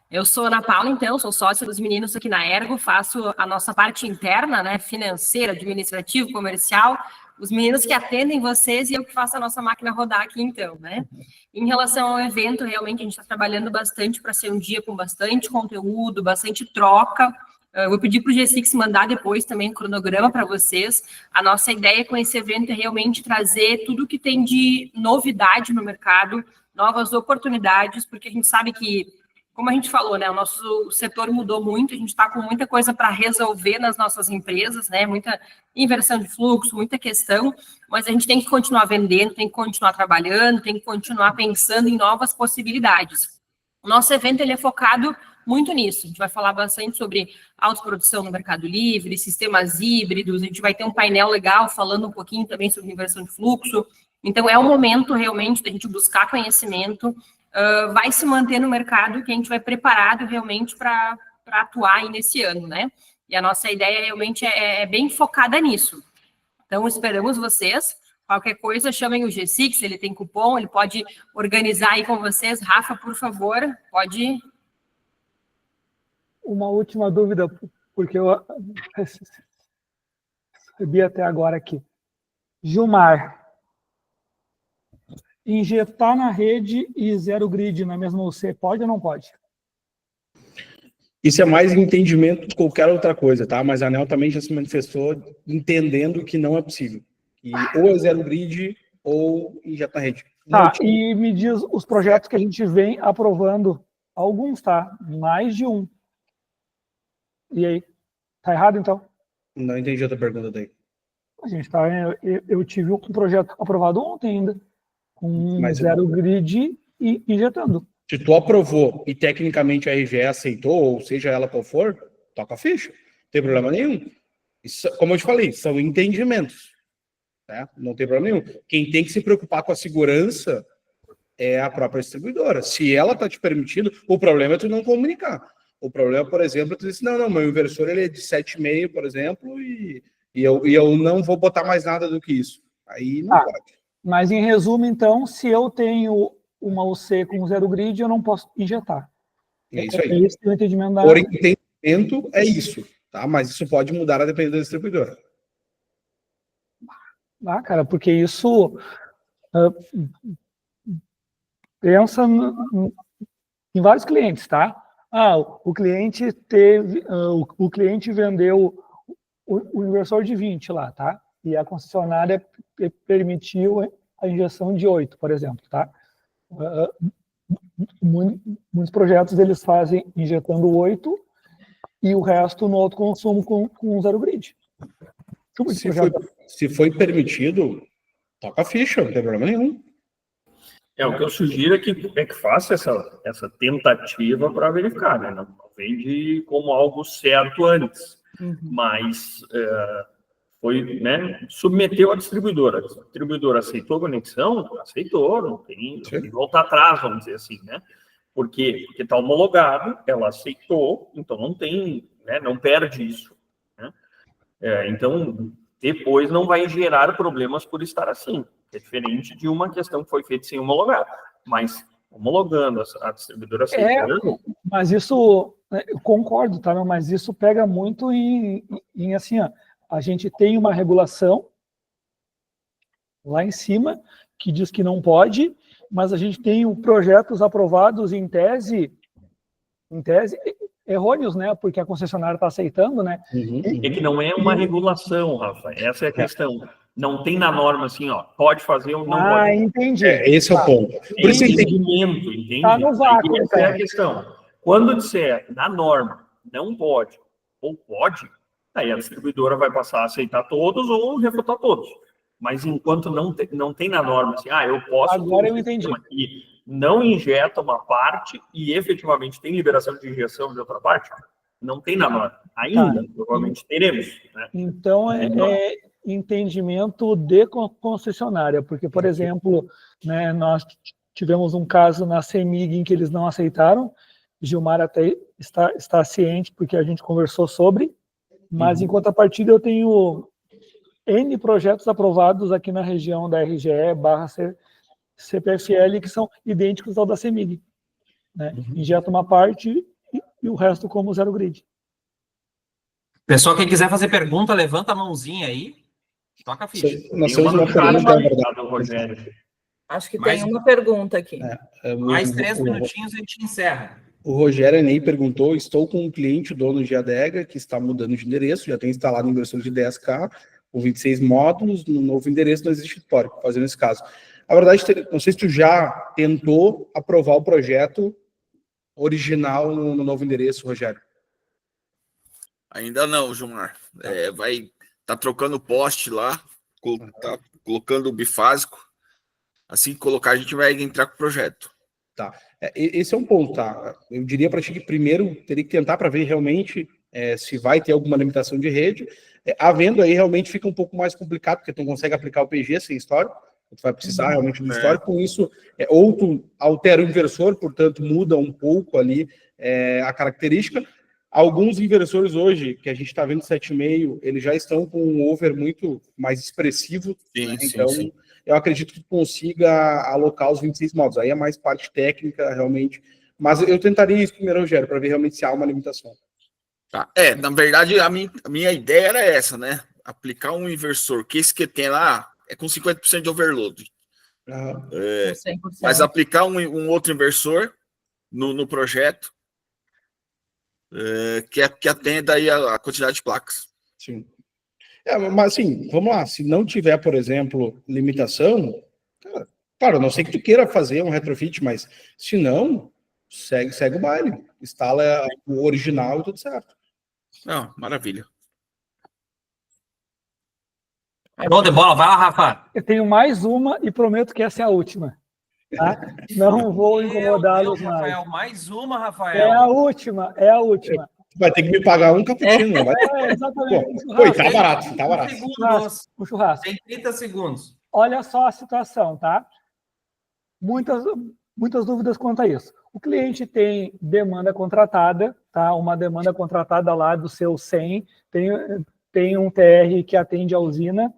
[SPEAKER 6] Eu sou Ana Paula, então, sou sócia dos meninos aqui na Ergo, faço a nossa parte interna, né, financeira, administrativo, comercial, os meninos que atendem vocês e eu que faço a nossa máquina rodar aqui, então, né? Em relação ao evento, realmente a gente está trabalhando bastante para ser um dia com bastante conteúdo, bastante troca. Eu vou pedir para o G6 mandar depois também um cronograma para vocês. A nossa ideia com esse evento é realmente trazer tudo que tem de novidade no mercado, novas oportunidades, porque a gente sabe que, como a gente falou, né, o nosso setor mudou muito, a gente está com muita coisa para resolver nas nossas empresas, né, muita inversão de fluxo, muita questão, mas a gente tem que continuar vendendo, tem que continuar trabalhando, tem que continuar pensando em novas possibilidades. O nosso evento ele é focado muito nisso. A gente vai falar bastante sobre autoprodução no Mercado Livre, sistemas híbridos, a gente vai ter um painel legal falando um pouquinho também sobre inversão de fluxo. Então, é o momento realmente da gente buscar conhecimento, vai se manter no mercado que a gente vai preparado realmente para atuar aí nesse ano, né? E a nossa ideia realmente é bem focada nisso. Então, esperamos vocês. Qualquer coisa, chamem o G6, ele tem cupom, ele pode organizar aí com vocês. Rafa, por favor, pode...
[SPEAKER 4] Uma última dúvida, porque eu recebi até agora aqui. Gilmar, injetar na rede e zero grid na mesma UC, pode ou não pode?
[SPEAKER 5] Isso é mais entendimento de qualquer outra coisa, tá? Mas a ANEEL também já se manifestou entendendo que não é possível. E ou é zero grid ou injeta na rede.
[SPEAKER 4] Tá, e me diz os projetos que a gente vem aprovando, alguns, tá? Mais de um. E aí? Tá errado, então?
[SPEAKER 5] Não entendi a outra pergunta daí.
[SPEAKER 4] A gente tá, eu tive um projeto aprovado ontem ainda, com
[SPEAKER 5] Mas
[SPEAKER 4] zero grid e injetando.
[SPEAKER 5] se tu aprovou e tecnicamente a RGE aceitou, ou seja ela qual for, toca a ficha. Não tem problema nenhum. Isso, como eu te falei, são entendimentos. Né? Não tem problema nenhum. Quem tem que se preocupar com a segurança é a própria distribuidora. Se ela está te permitindo, o problema é tu não comunicar. O problema, por exemplo, é tu dizer, não, meu inversor ele é de 7,5, por exemplo, e eu não vou botar mais nada do que isso. Aí não pode.
[SPEAKER 4] Mas, em resumo, então, se eu tenho uma UC com zero grid, eu não posso injetar.
[SPEAKER 5] É isso aí.
[SPEAKER 4] É esse o entendimento da...
[SPEAKER 5] Por entendimento, é isso. Tá? Mas isso pode mudar a depender da distribuidora.
[SPEAKER 4] Cara, porque isso... pensa em vários clientes, tá? O cliente teve... o cliente vendeu o inversor de 20 lá, tá? E a concessionária permitiu a injeção de 8, por exemplo, tá? Muitos projetos eles fazem injetando 8 e o resto no autoconsumo com zero grid.
[SPEAKER 5] Se foi permitido, toca a ficha, não tem problema nenhum.
[SPEAKER 3] O que eu sugiro é que faça essa tentativa para verificar, né? Não vende como algo certo antes, mas foi, né, submeteu a distribuidora. A distribuidora aceitou a conexão? Aceitou, não tem que voltar atrás, vamos dizer assim, né? Por quê? Porque está homologado, ela aceitou, então não tem, né, não perde isso. Né? Então, depois não vai gerar problemas por estar assim. É diferente de uma questão que foi feita sem homologar. Mas homologando, a distribuidora aceitando...
[SPEAKER 4] Mas isso, eu concordo, tá? Mas isso pega muito em assim, ó, a gente tem uma regulação lá em cima que diz que não pode, mas a gente tem projetos aprovados em tese errôneos, né? Porque a concessionária está aceitando, né?
[SPEAKER 3] É que não é uma regulação, Rafa. Essa é a questão. Não tem na norma assim, ó, pode fazer ou não pode.
[SPEAKER 4] Entendi.
[SPEAKER 5] Esse é o ponto.
[SPEAKER 3] Por isso entendimento, entende?
[SPEAKER 4] Tá no vácuo,
[SPEAKER 3] essa é a questão. Quando disser na norma não pode ou pode, aí a distribuidora vai passar a aceitar todos ou refutar todos. Mas enquanto não tem na norma assim, eu posso...
[SPEAKER 4] Agora eu entendi.
[SPEAKER 3] E não injeta uma parte e efetivamente tem liberação de injeção de outra parte, não tem na norma. Ainda, provavelmente teremos. Né?
[SPEAKER 4] Então, é entendimento de concessionária, porque, por exemplo, né, nós tivemos um caso na CEMIG em que eles não aceitaram, Gilmar até está ciente, porque a gente conversou sobre, mas em contrapartida eu tenho N projetos aprovados aqui na região da RGE/CPFL que são idênticos ao da CEMIG. Né? Injeta uma parte e o resto como zero grid.
[SPEAKER 1] Pessoal, quem quiser fazer pergunta, levanta a mãozinha aí. Toca a ficha.
[SPEAKER 5] Nós temos uma pergunta, na verdade.
[SPEAKER 3] Rogério.
[SPEAKER 2] Acho que tem uma pergunta aqui.
[SPEAKER 1] Mais 3 minutinhos e a gente encerra.
[SPEAKER 5] O Rogério Enei perguntou: estou com um cliente dono de adega que está mudando de endereço, já tem instalado um inversor de 10K, com 26 módulos, no novo endereço não existe histórico, fazendo esse caso. A verdade, não sei se tu já tentou aprovar o projeto original no novo endereço, Rogério.
[SPEAKER 7] Ainda não, Gilmar. Tá trocando o poste lá, tá colocando o bifásico. Assim que colocar, a gente vai entrar com o projeto.
[SPEAKER 5] Tá. Esse é um ponto, tá? Eu diria para ti que primeiro teria que tentar para ver realmente se vai ter alguma limitação de rede. Havendo aí, realmente fica um pouco mais complicado, porque tu não consegue aplicar o PG sem histórico, tu vai precisar realmente do histórico. Com isso, ou tu altera o inversor, portanto, muda um pouco ali a característica. Alguns inversores hoje, que a gente está vendo 7,5, eles já estão com um over muito mais expressivo.
[SPEAKER 7] Sim,
[SPEAKER 5] né?
[SPEAKER 7] sim,
[SPEAKER 5] Então,
[SPEAKER 7] sim.
[SPEAKER 5] eu acredito que tu consiga alocar os 26 modos. Aí é mais parte técnica, realmente. Mas eu tentaria isso primeiro, Rogério, para ver realmente se há uma limitação.
[SPEAKER 7] Tá. Na verdade, a minha ideia era essa, né? Aplicar um inversor, que esse que tem lá é com 50% de overload.
[SPEAKER 5] Aham.
[SPEAKER 2] Com 100%.
[SPEAKER 7] Mas aplicar um outro inversor no projeto que atenda aí a quantidade de placas.
[SPEAKER 5] Sim. Mas assim, vamos lá, se não tiver, por exemplo, limitação, cara, claro, a não sei que tu queira fazer um retrofit, mas se não, segue o baile. Instala o original e tudo certo.
[SPEAKER 7] Não, maravilha.
[SPEAKER 1] Show de bola, vai lá, Rafa.
[SPEAKER 4] Eu tenho mais uma e prometo que essa é a última. Tá? Não vou incomodá-los mais.
[SPEAKER 1] Rafael, mais uma, Rafael.
[SPEAKER 4] É a última, é a última.
[SPEAKER 5] Vai ter que me pagar um cappuccino, não vai?
[SPEAKER 4] Exatamente.
[SPEAKER 5] Pô, tá barato, tá barato.
[SPEAKER 1] Segundos.
[SPEAKER 4] O churrasco.
[SPEAKER 1] Tem 30 segundos.
[SPEAKER 4] Olha só a situação, tá? Muitas dúvidas quanto a isso. O cliente tem demanda contratada, tá? Uma demanda contratada lá do seu 100, tem um TR que atende a usina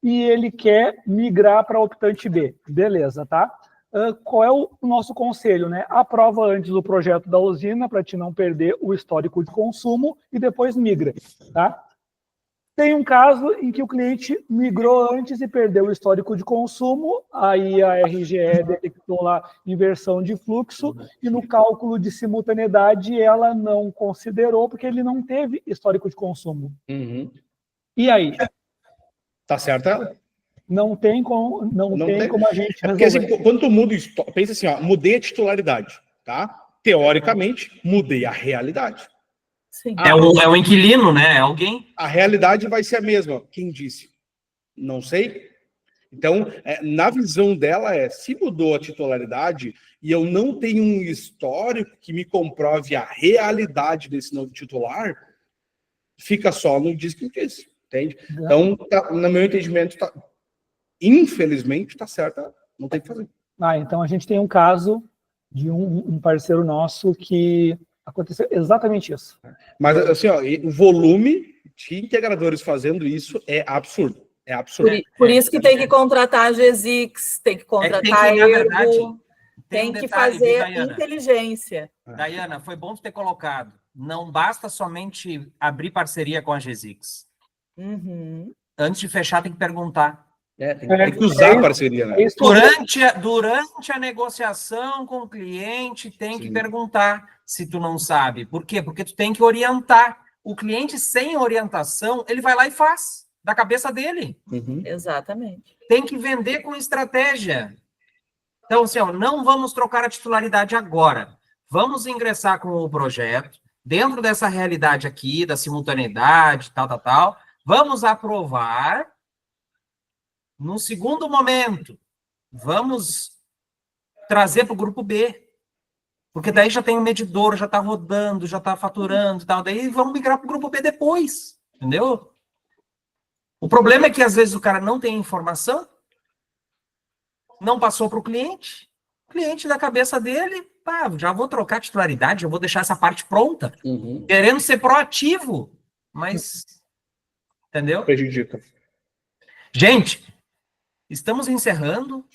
[SPEAKER 4] e ele quer migrar para optante B. Beleza, tá? Qual é o nosso conselho, né? Aprova antes o projeto da usina para te não perder o histórico de consumo e depois migra, tá? Tem um caso em que o cliente migrou antes e perdeu o histórico de consumo, aí a RGE detectou lá inversão de fluxo e no cálculo de simultaneidade ela não considerou porque ele não teve histórico de consumo.
[SPEAKER 5] Uhum.
[SPEAKER 4] E aí?
[SPEAKER 5] Tá certo ela?
[SPEAKER 4] Não tem como a gente resolver.
[SPEAKER 5] Porque assim, quando tu muda, pensa assim, ó, mudei a titularidade, tá? Teoricamente, mudei a realidade.
[SPEAKER 2] Sim.
[SPEAKER 1] É o inquilino, né? É alguém.
[SPEAKER 5] A realidade vai ser a mesma. Quem disse? Não sei. Então, na visão dela se mudou a titularidade e eu não tenho um histórico que me comprove a realidade desse novo titular, fica só no diz que disse, entende? Então, no meu entendimento, infelizmente, tá certa, não tem o que fazer.
[SPEAKER 4] Então a gente tem um caso de um parceiro nosso que aconteceu exatamente isso.
[SPEAKER 5] Mas assim, ó, o volume de integradores fazendo isso é absurdo. É absurdo.
[SPEAKER 2] Por isso que tem que contratar a GZix, tem que contratar a Ergo, tem que fazer inteligência.
[SPEAKER 1] Dayana, foi bom tu ter colocado. Não basta somente abrir parceria com a GZix.
[SPEAKER 2] Uhum.
[SPEAKER 1] Antes de fechar, tem que perguntar.
[SPEAKER 5] Tem que usar a parceria, né?
[SPEAKER 1] Durante a negociação com o cliente, tem que perguntar se tu não sabe. Por quê? Porque tu tem que orientar. O cliente sem orientação, ele vai lá e faz, da cabeça dele.
[SPEAKER 5] Uhum.
[SPEAKER 2] Exatamente.
[SPEAKER 1] Tem que vender com estratégia. Então, assim, não vamos trocar a titularidade agora. Vamos ingressar com o projeto, dentro dessa realidade aqui, da simultaneidade, tal. Vamos aprovar. No segundo momento, vamos trazer para o grupo B. Porque daí já tem um medidor, já está rodando, já está faturando e tal. Daí vamos migrar para o grupo B depois. Entendeu? O problema é que às vezes o cara não tem informação, não passou para o cliente da cabeça dele, já vou trocar a titularidade, já vou deixar essa parte pronta, querendo ser proativo, mas, entendeu?
[SPEAKER 5] Prejudica.
[SPEAKER 1] Gente, estamos encerrando.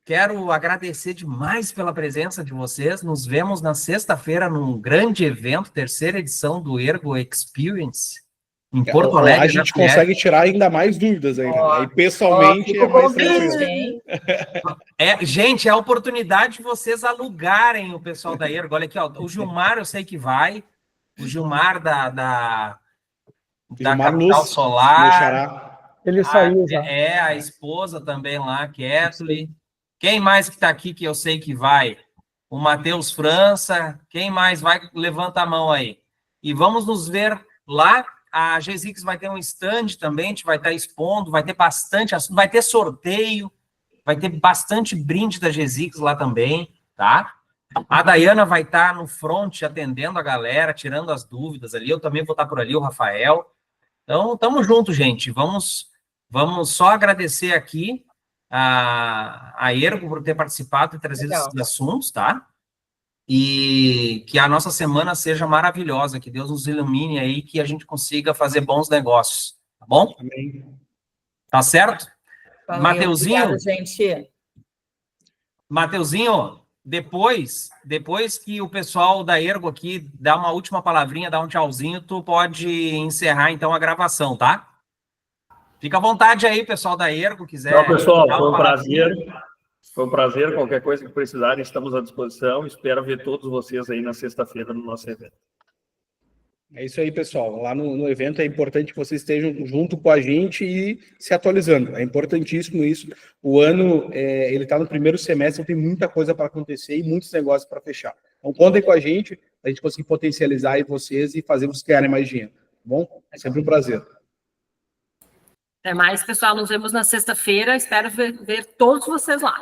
[SPEAKER 1] Quero agradecer demais pela presença de vocês. Nos vemos na sexta-feira num grande evento, terceira edição do Ergo Experience, em Porto Alegre.
[SPEAKER 5] A gente consegue tirar ainda mais dúvidas aí, né? Aí, pessoalmente, é mais tranquilo.
[SPEAKER 1] Gente, é a oportunidade de vocês alugarem o pessoal da Ergo. Olha aqui, ó, o Gilmar, eu sei que vai. O Gilmar da Capital Solar.
[SPEAKER 4] Ele saiu já.
[SPEAKER 1] A esposa também lá, Kathleen. Quem mais que está aqui que eu sei que vai? O Matheus França. Quem mais vai? Levanta a mão aí. E vamos nos ver lá. A GZix vai ter um stand também, a gente vai estar expondo, vai ter bastante assunto, vai ter sorteio, vai ter bastante brinde da GZix lá também, tá? A Dayana vai estar no front atendendo a galera, tirando as dúvidas ali. Eu também vou estar por ali, o Rafael. Então, tamo junto, gente. Vamos só agradecer aqui a Ergo por ter participado e trazido esses assuntos, tá? E que a nossa semana seja maravilhosa, que Deus nos ilumine aí, que a gente consiga fazer bons negócios, tá bom?
[SPEAKER 5] Amém.
[SPEAKER 1] Tá certo?
[SPEAKER 2] Valeu,
[SPEAKER 1] Mateuzinho,
[SPEAKER 2] obrigada, gente.
[SPEAKER 1] Mateuzinho, depois que o pessoal da Ergo aqui dá uma última palavrinha, dá um tchauzinho, tu pode encerrar então a gravação, tá? Fica à vontade aí, pessoal da Ergo, quiser.
[SPEAKER 3] Tchau, pessoal,
[SPEAKER 1] dar
[SPEAKER 3] foi
[SPEAKER 1] uma
[SPEAKER 3] um prazer.
[SPEAKER 1] palavrinha.
[SPEAKER 3] Foi um prazer. Qualquer coisa que precisarem, estamos à disposição. Espero ver todos vocês aí na sexta-feira no nosso evento.
[SPEAKER 5] É isso aí, pessoal. Lá no evento é importante que vocês estejam junto com a gente e se atualizando. É importantíssimo isso. O ano, ele está no primeiro semestre, então tem muita coisa para acontecer e muitos negócios para fechar. Então, contem com a gente conseguir potencializar aí vocês e fazer vocês ganharem mais dinheiro. Tá bom? É sempre um prazer.
[SPEAKER 6] Até mais, pessoal. Nos vemos na sexta-feira. Espero ver todos vocês lá.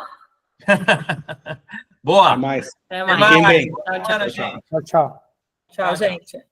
[SPEAKER 1] Boa.
[SPEAKER 5] Até mais.
[SPEAKER 6] Até
[SPEAKER 1] Até
[SPEAKER 6] mais.
[SPEAKER 1] mais.
[SPEAKER 6] Tchau, tchau.
[SPEAKER 4] Tchau, tchau.
[SPEAKER 2] Tchau, gente.